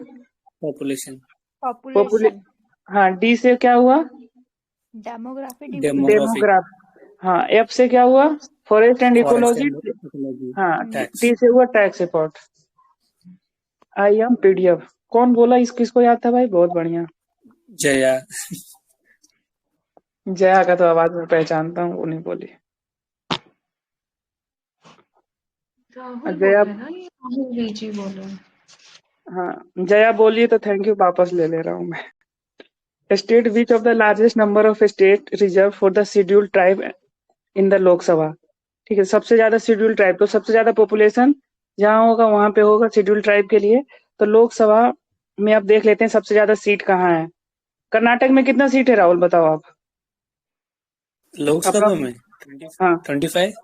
पॉपुलेशन। पॉपुलेशन, हाँ, डी से क्या हुआ? Demography, demography. हाँ, एफ से क्या हुआ? Forest and forest ecology. And ecology हाँ, टैक्स। टी से हुआ टैक्स रिपोर्ट। IMPDF कौन बोला? किसको याद था भाई? बहुत बढ़िया। जया। जया का तो आवाज में पहचानता हूँ, वो नहीं बोली। राहुल जया, बोले ना, ये राहुल बीजी बोले। हाँ जया बोलिए तो थैंक यू वापस ले ले रहा हूँ मैं। State which of the largest number of state reserve for the scheduled tribe in the Lok Sabha. ठीक है, सबसे ज्यादा शेड्यूल्ड ट्राइब, तो सबसे ज्यादा पॉपुलेशन जहाँ होगा वहां पे होगा शेड्यूल्ड ट्राइब के लिए। तो लोकसभा में अब देख लेते हैं सबसे ज्यादा सीट कहाँ है। कर्नाटक में कितना सीट है राहुल, बताओ आप? लोकसभा अपना, में हाँ 25।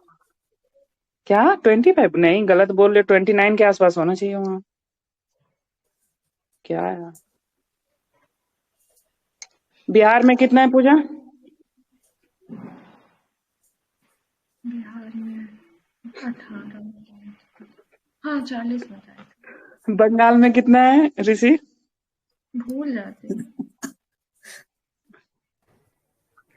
क्या 25? नहीं, गलत बोल रहे, 29 के आसपास होना चाहिए वहाँ। क्या है? बिहार में कितना है पूजा? बिहार में 18, हाँ 40 बताए थे। बंगाल में कितना है ऋषि? भूल जाते हैं।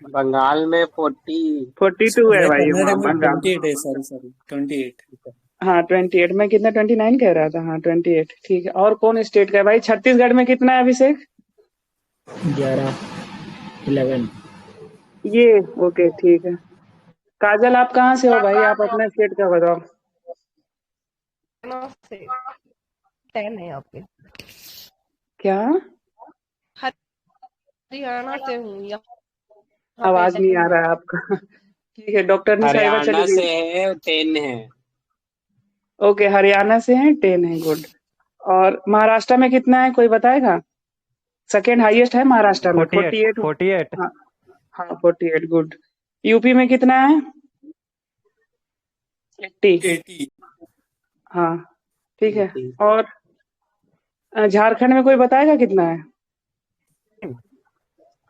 बंगाल में 42 है भाई कन्नड़ वहाँ में बंगाल। 28 है, सॉरी 28। हाँ 28 में कितना? 29 कह रहा था। हाँ 28, ठीक है। और कौन स्टेट का है भाई? छत्तीसगढ़ में कितना है अभिषेक? 11। ये ओके, ठीक है। काजल आप कहाँ से हो भाई? आप अपना स्टेट का बताओ। से 10 है यहाँ पे। क्या? हरियाणा से हूँ, यहाँ पे आवाज नहीं आ 10 रहा है आपका। ठीक है, डॉक्टर साहिबा चली हरियाणा गई। से है 10 है। ओके, हरियाणा से है 10 है, गुड। और महाराष्ट्र में कितना है, कोई बताएगा? सेकेंड हाईएस्ट है महाराष्ट्र में 48। 48। हाँ हाँ 48, गुड। यूपी में कितना है? 80। 80। हाँ ठीक है। और झारखंड में कोई बताएगा कितना है?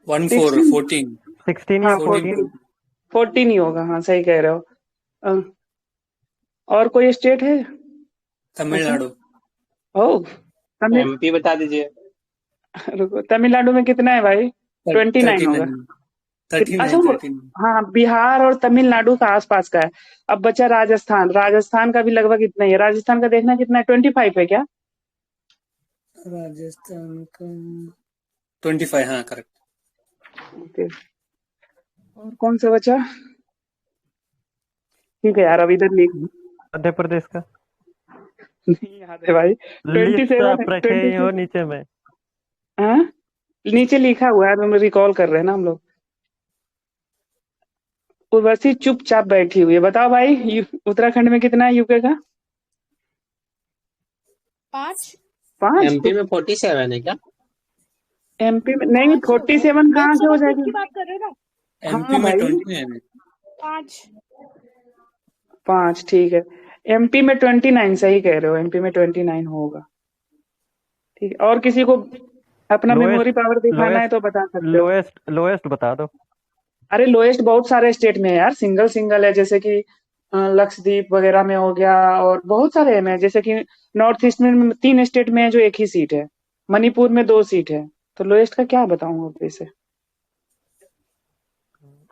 14 14। 16 हाँ या 14। 14। 14 ही होगा, हाँ सही कह रहे हो। अ, और कोई स्टेट है ऐसा? तमिलनाडु। ओ तमिल, MP बता दीजिए। रुको, तमिलनाडु में कितना है भाई? 29 होगा। 39। अच्छा वो, 39। हाँ बिहार और तमिलनाडु का आसपास का है। अब बचा राजस्थान। राजस्थान का भी लगभग इतना ही है। राजस्थान का देखना कितना है? 25 है क्या? राजस्थान का 25, हाँ करेक्ट। ओके। और कौन सा बचा? ठीक है यार, अब इधर लिख मध्य प्रदेश का नहीं याद है भाई। लिस्ट 27 आप रखे ही हो नीचे में। हाँ नीचे लिखा हुआ है, तो हम रिकॉल कर रहे हैं ना हम लोग। उर्वशी चुपचाप बैठी हुई है। बताओ भाई, उत्तराखंड में कितना है यूके का? 5। 5? MP में 47 है क्या? MP में नहीं, 47 कहाँ से हो लोकसभा सीट जाएगी? की बात कर रहे हो ना? MP हाँ में भाई 20 है। 5। 5, ठीक है। MP में 29, सही कह रहे हो, MP में 29 होगा। ठीक है, और किसी को अपना मेमोरी पावर दिखाना है तो बता सकते हो। लोएस्ट बता दो। अरे लोएस्ट बहुत सारे स्टेट में है यार, सिंगल सिंगल है, जैसे कि लक्षद्वीप वगैरह में हो गया, और बहुत सारे में, जैसे कि नॉर्थ ईस्ट में 3 स्टेट में है जो एक ही सीट है, मणिपुर में 2 सीट है। तो लोएस्ट का क्या बताऊं अब वैसे?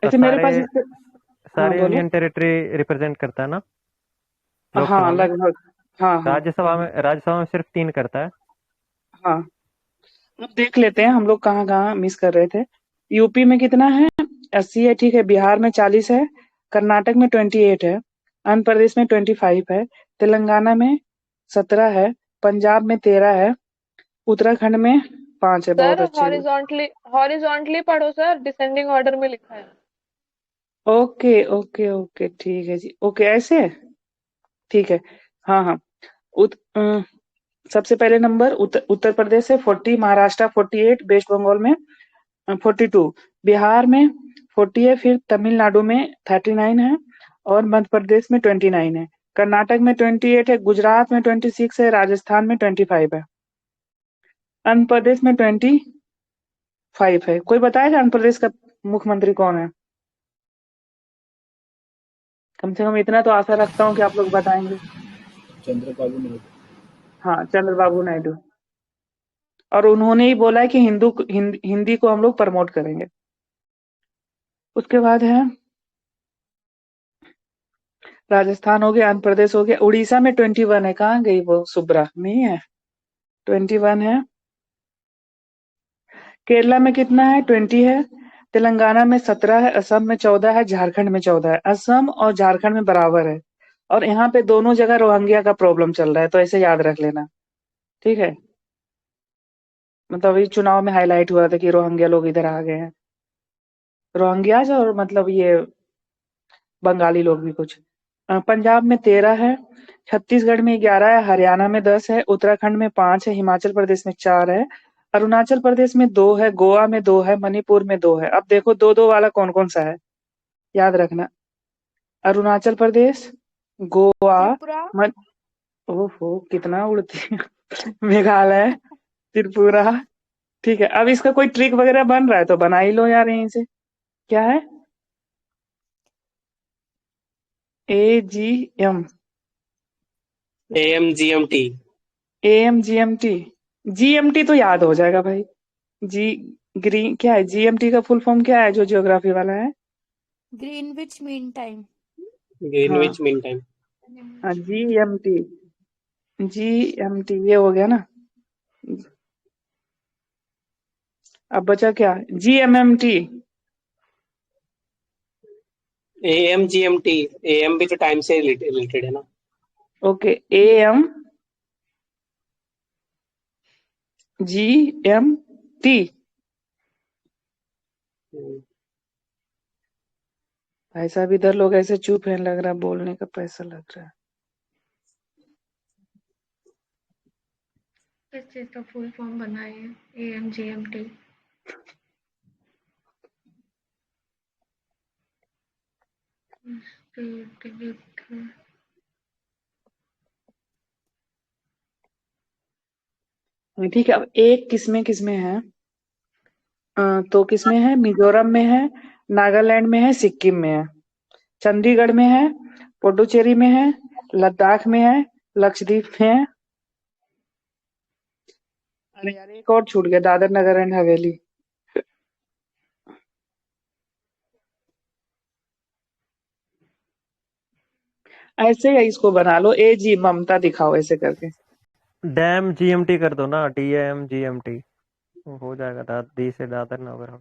ऐसे मेरे पास हाँ सारे बोलो। यूनियन टेरिटरी रिप्रेजेंट करता है ना हाँ लोकसभा में? लगभग। हाँ हाँ राज्यसभा में सिर्फ 3 करता है। हाँ, अब देख लेते हैं हम लोग कहाँ कहाँ मिस कर रहे थे। यूपी में कितना है? 80 है, ठीक है। बिहार में 40 है। कर्नाटक में 28 है। आंध्र प्रदेश में 25 है। तेलंगाना में 17 है। पंजाब में 13 है। उत्तराखंड में 5 है। बहुत सर अच्छे। हॉरिजॉन्टली पढ़ो सर, डिसेंडिंग ऑर्डर में लिखा है। ओके ओके ओके, ठीक है जी। ओके ऐसे ठीक है। हाँ हाँ। सबसे पहले नंबर उत्तर प्रदेश है 40, महाराष्ट्र 48, वेस्ट बंगाल में 42, बिहार में 40 है, फिर तमिलनाडु में 39 है और मध्य प्रदेश में 29 है, कर्नाटक में 28 है, गुजरात में 26 है, राजस्थान में 25 है, आंध्र प्रदेश में 25 है। कोई बताएगा आंध्र प्रदेश का मुख्यमंत्री कौन है? कम से कम इतना तो आशा रखता हूँ कि आप लोग बताएंगे। चंद्रबाबू नायडू। हाँ, चंद्रबाबू नायडू। और उन्होंने ही बोला है कि हिंदी को हम लोग प्रमोट करेंगे। उसके बाद है राजस्थान हो गया, आंध्र प्रदेश हो गया, उड़ीसा में 21 है। कहाँ गई वो सुब्रा? नहीं है, 21 है। केरला में कितना है? 20 है। तेलंगाना में 17 है, असम में 14 है, झारखंड में 14 है। असम और झारखंड में बराबर है और यहाँ पे दोनों जगह रोहिंग्या का प्रॉब्लम चल रहा है, तो ऐसे याद रख लेना, ठीक है? मतलब अभी चुनाव में हाईलाइट हुआ था कि रोहिंग्या लोग इधर आ गए हैं, रोहिंग्याज और मतलब ये बंगाली लोग भी कुछ। पंजाब में 13 है, छत्तीसगढ़ में 11 है, हरियाणा में 10 है, उत्तराखंड में 5 है, हिमाचल प्रदेश में 4 है, अरुणाचल प्रदेश में 2 है, गोवा में 2 है, मणिपुर में 2 है। अब देखो 2-2 वाला कौन कौन सा है, याद रखना। अरुणाचल प्रदेश, गोवा, त्रिपुरा। मन ओहो कितना उड़ती है। मेघालय, त्रिपुरा। ठीक है, अब इसका कोई ट्रिक वगैरह बन रहा है तो बना ही लो यार यहीं से। क्या है? AGM, AMGMT। AMGMT, GMT तो याद हो जाएगा भाई। जी ग्रीन क्या है? GMT का फुल फॉर्म क्या है जो ज्योग्राफी वाला है? Greenwich mean time. हाँ ग्रीनविच मीन टाइम। हाँ, GMT, GMT ये हो गया ना। अब बचा क्या? GMMT। AMGMT। AM भी तो टाइम से रिलेटेड है ना। Okay, AMGMT। भाई साहब इधर लोग ऐसे चुप हैं, लग रहा है बोलने का पैसा लग रहा है। किस चीज का फुल फॉर्म बनाए हैं? AMGMT। ठीक है, अब एक किसमें है? तो किसमें है? मिजोरम में है, नागालैंड में है, सिक्किम में है, चंडीगढ़ में है, पुडुचेरी में है, लद्दाख में है, लक्षद्वीप में है। अरे यार एक और छूट गया, दादर नगर एंड हवेली। ऐसे ही इसको बना लो, AG ममता दिखाओ ऐसे करके। डैम GMT कर दो ना, DAM GMT हो जाएगा। दी से दादर नगर।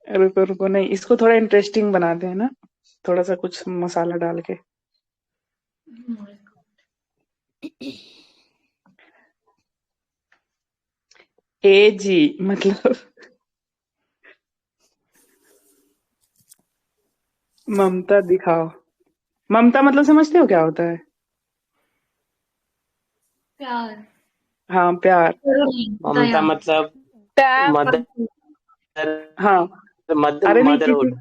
रुको रुको, नहीं इसको थोड़ा इंटरेस्टिंग बनाते हैं ना, थोड़ा सा कुछ मसाला डाल के। AG मतलब ममता दिखाओ। ममता मतलब समझते हो क्या होता है? प्यार। हाँ, प्यार। ममता दया। मतलब डैम। मदर, हाँ, अरे नहीं किसी मदरहुड।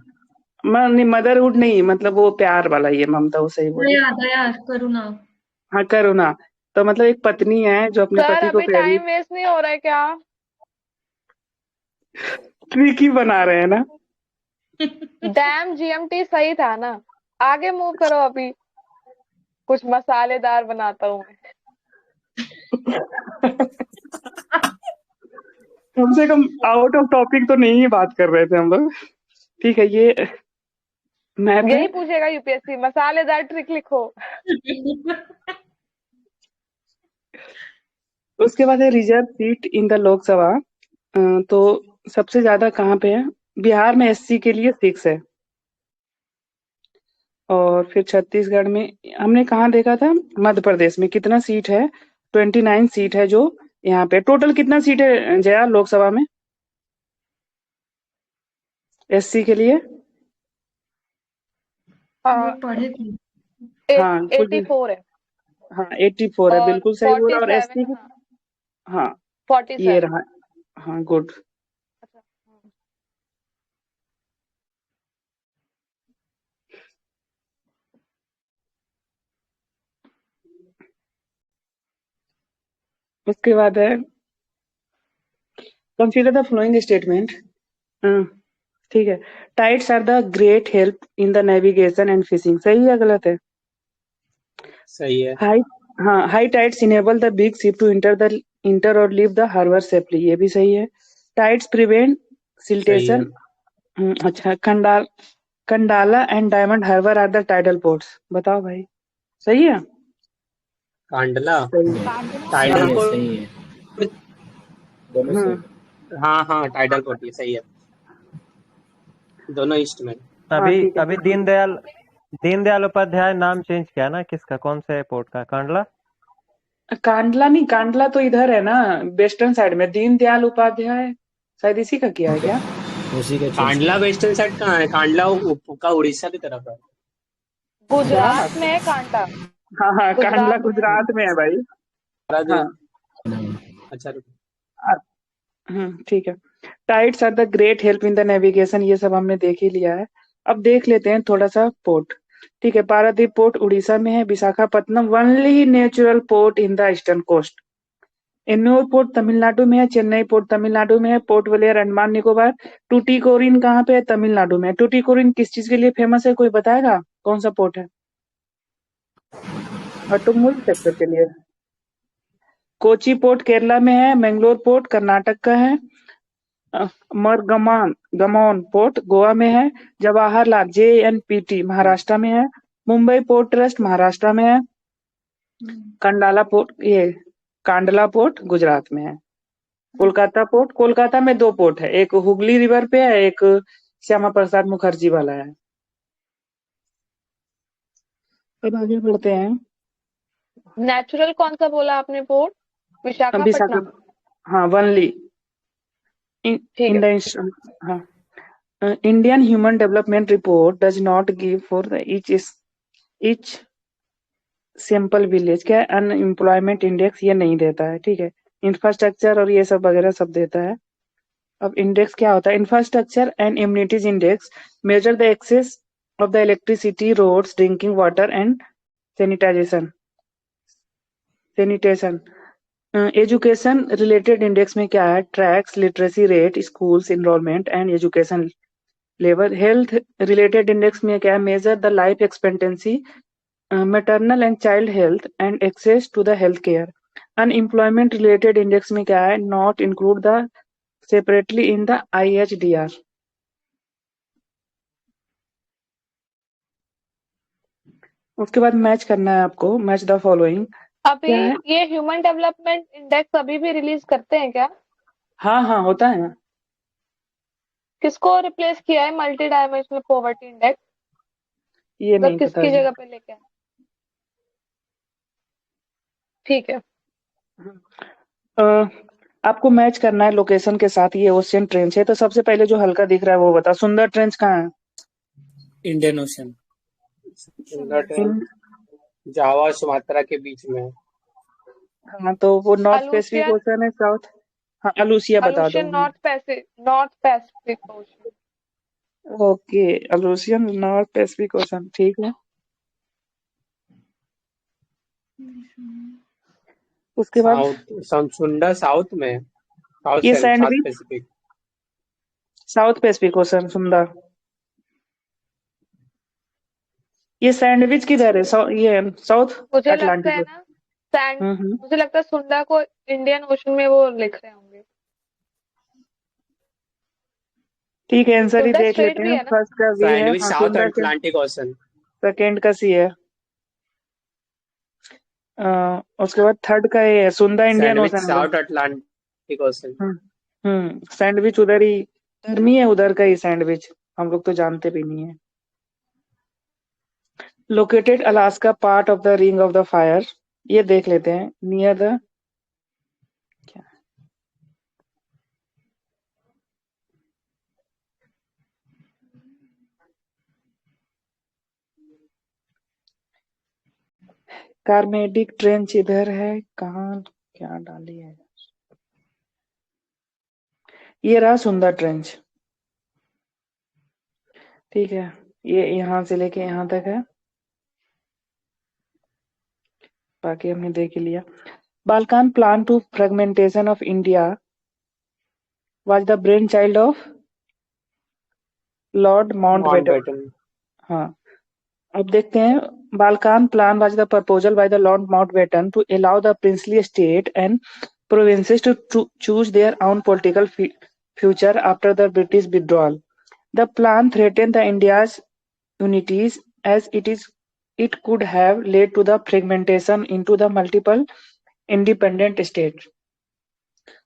नहीं, मदरहुड नहीं, मतलब वो प्यार वाला ही है ममता, वो सही बोली। दया दया करुणा। हाँ, करुणा। तो मतलब एक पत्नी है जो अपने सर पति को अभी प्यारी। टाइम वेस्ट नहीं हो रहा है क्या? ट्रिक ही बना रहे हैं ना। डैम GMT सही था ना? आगे मूव करो, अभी कुछ मसालेदार बनाता हूँ मैं। कम से कम आउट ऑफ टॉपिक तो नहीं ही बात कर रहे थे हम लोग। ठीक है, ये मैप है। यही पूछेगा UPSC, मसालेदार ट्रिक लिखो। उसके बाद है reserve seat in the Lok Sabha. तो सबसे ज्यादा कहाँ पे है? बिहार में SC के लिए 6 है और फिर छत्तीसगढ़ में हमने कहाँ देखा था? मध्य प्रदेश में कितना सीट है? 29 सीट है जो यहाँ पे। टोटल कितना सीट है जया लोकसभा में SC के लिए? वो पढ़े थे। हाँ कुछ 84 है। हाँ 84 है, और बिल्कुल सही बोला। और 47, एसटी की, हाँ हाँ ये 47। रहा। हाँ गुड। अच्छा उसके बाद है कंसीडर द फ्लोइंग स्टेटमेंट। ठीक है। Tides are the great help in the navigation and fishing, सही है गलत है? सही है। हाई, हाँ high tides enable the big ship to enter और लीव द हार्बर सेफली, ये भी सही है। टाइड्स प्रिवेंट सही है। सिल्टेशन। अच्छा। Kandla and Diamond Harbour are the tidal ports, बताओ भाई। सही है? कांडला सही है। कांडला टाइडल हाँ सही है पोर्ट। सही है, दोनों हाँ सही। हाँ हाँ, टाइडल पोर्ट, ये सही है, दोनों ईस्ट में। हाँ अभी ठीक है। अभी दीनदयाल उपाध्याय नाम चेंज किया ना, किसका, कौन से पोर्ट का? कांडला। कांडला नहीं, कांडला तो इधर है ना, वेस्टर्न साइड में। दीनदयाल उपाध्याय शायद इसी का किया है क्या? उसी का चेंज कांडला किया। वेस्टर्न साइड कहाँ है? कांडला का उड़ीसा की तरफ है। क्या गुजरात बात में है? है कांडा। हाँ हाँ, कांडला गुजरात में है। गुजरात में है भाई। हाँ। देहरादून। अच्छा रुको। ठीक है। Tides are the great help in the navigation, ये सब हमने देख ही लिया है। अब देख लेते हैं थोड़ा सा पोर्ट। ठीक है। पारादीप पोर्ट उड़ीसा में है। Visakhapatnam only natural port in the eastern coast. Ennore port Tamil Nadu में है। चेन्नई पोर्ट तमिलनाडु में है। Port Blair Andaman Nicobar. टूटीकोरिन कहाँ पे है? तमिलनाडु में है। टूटीकोरिन किस चीज के लिए फेमस है, कोई बताएगा कौन सा पोर्ट है? ऑटोमोबाइल सेक्टर के लिए। कोची पोर्ट केरला में है। मैंगलोर पोर्ट कर्नाटक का है। मरगमान गमन पोर्ट गोवा में है। जवाहरलाल JNPT महाराष्ट्र में है। मुंबई पोर्ट ट्रस्ट महाराष्ट्र में है। कंडाला पोर्ट, ये कांडला पोर्ट गुजरात में है। कोलकाता पोर्ट, कोलकाता में दो पोर्ट है, एक हुगली रिवर पे है, एक श्यामा प्रसाद मुखर्जी वाला है। अब आगे बढ़ते हैं। नेचुरल कौन सा बोला आपने पोर्ट? विशाखा, विशाखापट्टनम। हाँ वनली ठीक इन है। द, हाँ। Indian human development report does not give for the each simple village, क्या अनएम्प्लॉयमेंट इंडेक्स ये नहीं देता है। ठीक है। इंफ्रास्ट्रक्चर और ये सब वगैरह सब देता है। अब इंडेक्स क्या होता है? Infrastructure and immunities index measure the access of the electricity, roads, drinking water and sanitation. Education related index में क्या है? Tracks, literacy rate, schools enrolment and education level. Health related index में क्या है? Measure the life expectancy, maternal and child health and access to the health care. Unemployment related index में क्या है? Not include the separately in the IHDR। उसके बाद match करना है आपको, मैच द फॉलोइंग। अभी क्या है? ये ह्यूमन डेवलपमेंट इंडेक्स अभी भी रिलीज करते हैं क्या? हाँ हाँ होता है ना। किसको रिप्लेस किया है मल्टी डायमेंशनल पॉवर्टी इंडेक्स? ये मतलब नहीं पता किसकी जी। जगह पे लेके आए? ठीक है। अ, आपको मैच करना है लोकेशन के साथ। ये ओशियन ट्रेंच है, तो सबसे पहले जो हल्का दिख रहा है वो बता। सुंदर ट्रेंच कहाँ है? Indian ocean. Sunda trench in, Java और सुमात्रा के बीच में है। हाँ तो वो नॉर्थ पैसिफिक अलूसियन। ओशन है, साउथ। हाँ अलूसिया बता दो। Aleutian north Pacific ocean. Okay, Aleutian north Pacific ocean, ठीक है। उसके बाद साउथ सुंदर साउथ में है। ये south sandwich, Pacific. South Pacific ocean सुंदर। ये सैंडविच किधर है? ये साउथ मुझे लगता अटलांटिक है ओशन। ना सैंड हम्म। मुझे लगता है सुंडा को इंडियन ओशन में वो लिख रहे होंगे। ठीक है, आंसर ही सुंडा देख स्ट्रेट लेते भी हैं। है ना? फर्स्ट का बी है, सैंडविच हाँ साउथ सुंदर से। Atlantic ocean. सेकेंड का सी है। उसके बाद थर्ड का ये है, सुंदर इंडियन सैंडविच ओशन है। South Atlantic ocean. सैंडविच उधर ही, टर्मी है उधर का ही सैंडविच, हम लोग तो जानते भी नहीं है। Located Alaska part of the ring of the fire, ये देख लेते हैं। नियर द, क्या, कार्मेडिक ट्रेंच इधर है, कहाँ क्या डाली है? ये रहा सुंदर ट्रेंच, ठीक है, ये यहाँ से लेके यहाँ तक है, बाकी हमने देख ही लिया। Balkan plan to fragmentation of India was the brain child of Lord Mountbatten. Mountbatten. हाँ, अब देखते हैं। Balkan plan was the proposal by the Lord Mountbatten to allow the princely state and provinces to choose their own political future after the British withdrawal. The plan threatened the India's unities as it could have led to the fragmentation into the multiple independent states.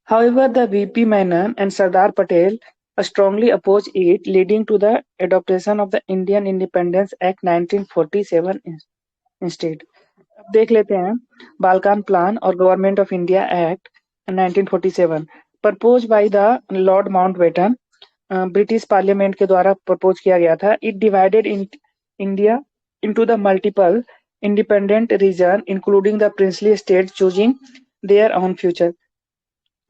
However, the V.P. Menon and Sardar Patel strongly opposed it, leading to the adoption of the Indian Independence Act 1947 instead. अब देख लेते हैं Balkan plan और government of India act 1947 propose by the Lord Mountbatten, British parliament के द्वारा propose किया गया था। It divided India into the multiple independent region including the princely state choosing their own future.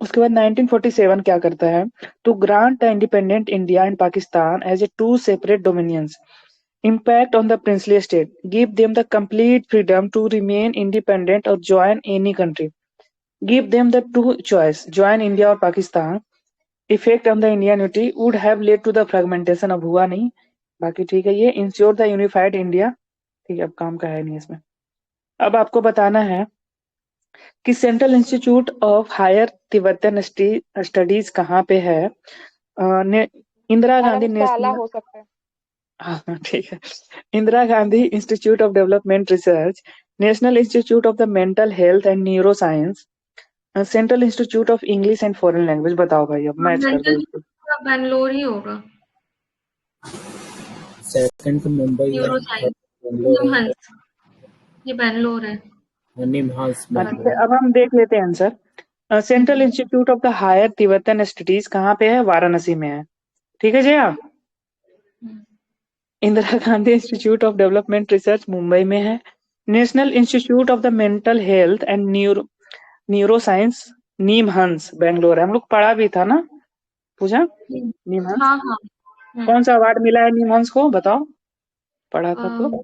उसके बाद 1947 क्या करता है? To grant the independent India and Pakistan as a two separate dominions, impact on the princely state, give them the complete freedom to remain independent or join any country, give them the two choice, join India or Pakistan, effect on the Indian unity would have led to the fragmentation। अब हुआ नहीं, बाकी ठीक है। ये ensure the unified India, ठीक है, अब काम का है नहीं इसमें। अब आपको बताना है कि central institute of higher Tibetan studies कहाँ पे है? इंदिरा गांधी धर्मशाला नेशनल, हो सकता है। हाँ ठीक है, Indira Gandhi institute of development research, national institute of the mental health and neuro science, central institute of English and foreign language. बताओ भाई, अब मैच कर दो इसको। बैंगलोर ही होगा। सेकंड तो मुंबई है, न्यूरो थर्ड साइंस बेंगलोर है, निमहंस, ये बैंगलोर है। निमहांस हाँ ठीक बेंगलोर है, है। अब हम देख लेते हैं answer. Central institute of the higher Tibetan studies कहाँ पे है? वाराणसी में है, ठीक है Jaya. Indira Gandhi institute of development research Mumbai में है। National institute of the mental health and neuro science NIMHANS Bangalore है। हम लोग पढ़ा भी था ना पूजा, नीमहंस। हाँ हाँ। कौन सा अवार्ड मिला है नीमहंस को, बताओ, पढ़ा था तो।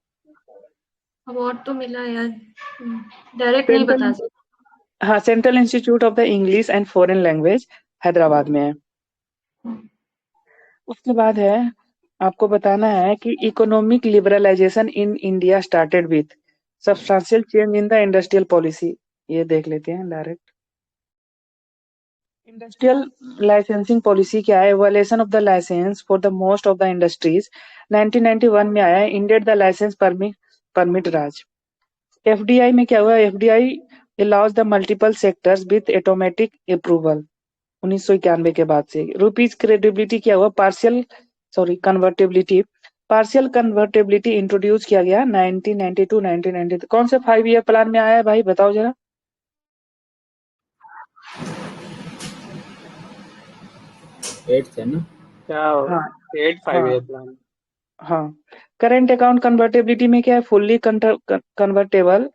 अवार्ड तो मिला है यार, डायरेक्ट नहीं सेंट्रल, बता सकते। हाँ, central institute of the English and foreign language Hyderabad में है। उसके बाद है, आपको बताना है कि economic liberalisation in India started with substantial change in the industrial policy. ये देख लेते हैं डायरेक्ट। इंडस्ट्रियल लाइसेंसिंग पॉलिसी क्या है? Evolution of the licence for the most of the industries 1991 में आया है। Ended the licence permit raj. FDI में क्या हुआ? FDI allows the multiple sectors with automatic approval 1991 के बाद से। रुपीज क्रेडिबिलिटी क्या हुआ? पार्शियल कन्वर्टेबिलिटी इंट्रोड्यूस किया गया 1992-1993। कौन से 5 ईयर प्लान में आया है भाई, बताओ जरा। 8th है ना? क्या हाँ 8-5 हाँ ईयर प्लान। हाँ। करंट अकाउंट कन्वर्टेबिलिटी में क्या है? Fully convertible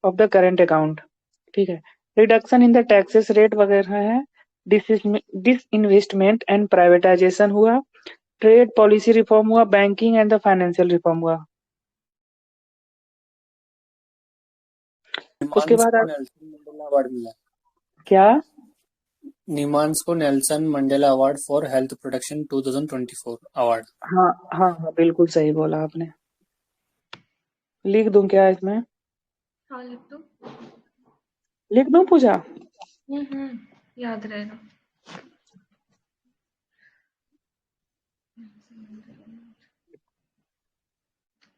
of the current account, ठीक है। Reduction in the taxes rate वगैरह है। डिसइन्वेस्टमेंट एंड प्राइवेटाइजेशन हुआ। ट्रेड पॉलिसी रिफॉर्म हुआ। Banking and the financial reform हुआ। उसके निमांस बाद को नेल्सन मंडेला अवार्ड मिला। क्या? निमांस को Nelson Mandela award for health protection 2024 award. हाँ हाँ हाँ, बिल्कुल सही बोला आपने। लिख दूं क्या इसमें? हाँ लिख दो। लिख दूं पूजा? याद रहेगा।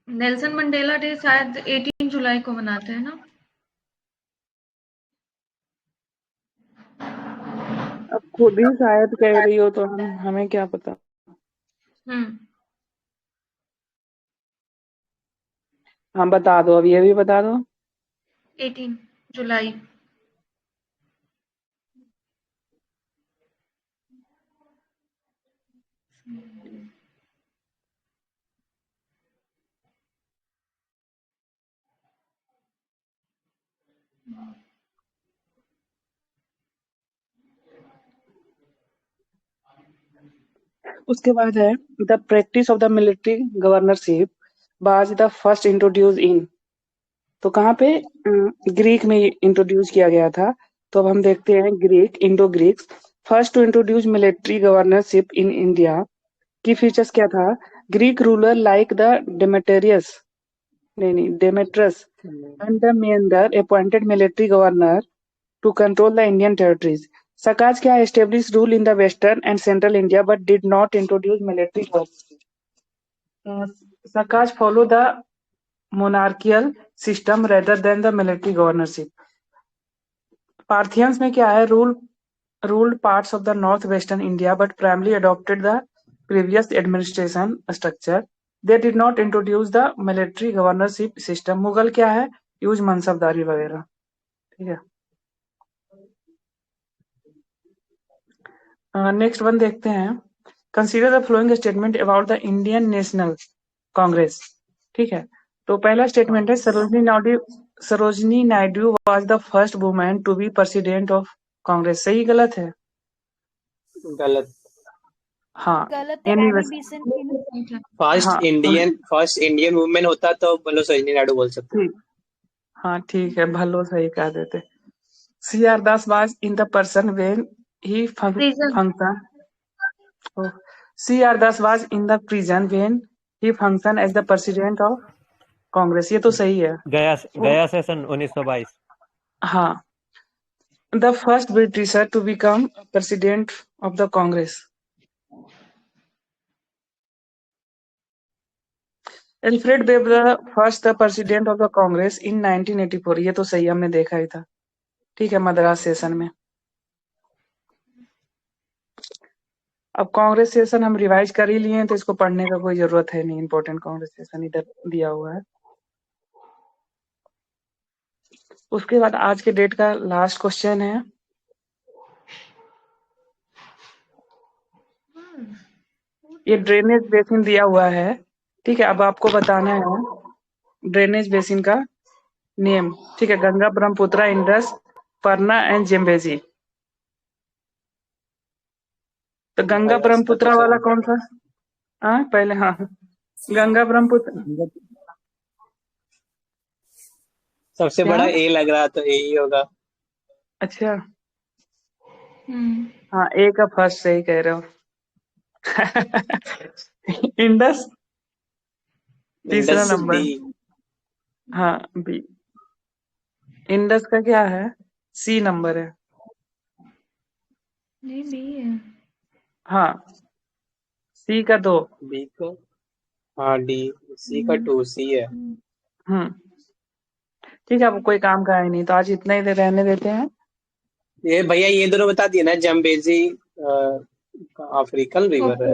नेल्सन मंडेला डे शायद 18 जुलाई को मनाते हैं ना। अब खुद ही शायद कह रही हो तो हमें क्या पता। हाँ बता दो, अब ये भी बता दो। 18 जुलाई। उसके बाद है the practice of the military governorship was the first introduce इन, तो कहाँ पे ग्रीक में इंट्रोड्यूस किया गया था। तो अब हम देखते हैं Greek, Indo Greeks first to introduce military governorship in India की फीचर्स क्या था। Greek ruler like the Demetrius नहीं Demetrius and the Menander appointed military governor to control the Indian territories. Sakaj क्या established rule in the western and central India but did not introduce military government. Sakaj follow the monarchical system rather than the military governorship. Parthians में क्या है, ruled parts of the northwestern India but primarily adopted the previous administration structure. They did not introduce the military governorship system. Mughal क्या है, use मनसबदारी वगैरह, ठीक है। Next one देखते हैं, consider the flowing statement about the Indian national Congress, ठीक है। तो पहला स्टेटमेंट है Sarojini Naidu was the first women to be president of Congress, सही गलत है? गलत। हाँ गलत है, एनी रानी बिसेंट थी ना। फर्स्ट इंडियन वुमेन होता तो बोलो सरोजिनी नायडू बोल सकते। ठीक, हाँ ठीक है, भलो सही कह देते। C R Das was in the person when he function C R Das was in the prison when he function as the president of Congress, ये तो सही है। गया सेशन 1922। हाँ, the first Britisher to become president of the Congress, Alfred Webb the first president of the Congress in 1984, ये तो सही हमने देखा ही था, ठीक है, मद्रास सेशन में। अब कांग्रेस सेशन हम रिवाइज कर ही लिए हैं तो इसको पढ़ने का कोई जरूरत है नहीं, इंपॉर्टेंट कांग्रेस सेशन इधर दिया हुआ है। उसके बाद आज के डेट का लास्ट क्वेश्चन है, ये ड्रेनेज बेसिन दिया हुआ है, ठीक है। अब आपको बताना है ड्रेनेज बेसिन का नेम, ठीक है। गंगा, ब्रह्मपुत्र, इंडस, परना एंड जेम्बेजी। तो गंगा ब्रह्मपुत्र वाला कौन सा? हाँ पहले, हाँ गंगा ब्रह्मपुत्र सबसे क्या? बड़ा ए लग रहा तो ए ही होगा। अच्छा, हाँ ए का फर्स्ट सही कह रहे हो। इंडस तीसरा इंडस नंबर, बी। हाँ बी। इंडस का क्या है, सी नंबर है। नहीं बी है। हाँ सी का 2, बी को, हाँ डी, सी का 2, सी है। ठीक है, अब कोई काम का है नहीं तो आज इतना ही रहने देते हैं। ये भैया ये दोनों बता दिए ना, जम्बेजी अफ्रीकन रिवर है।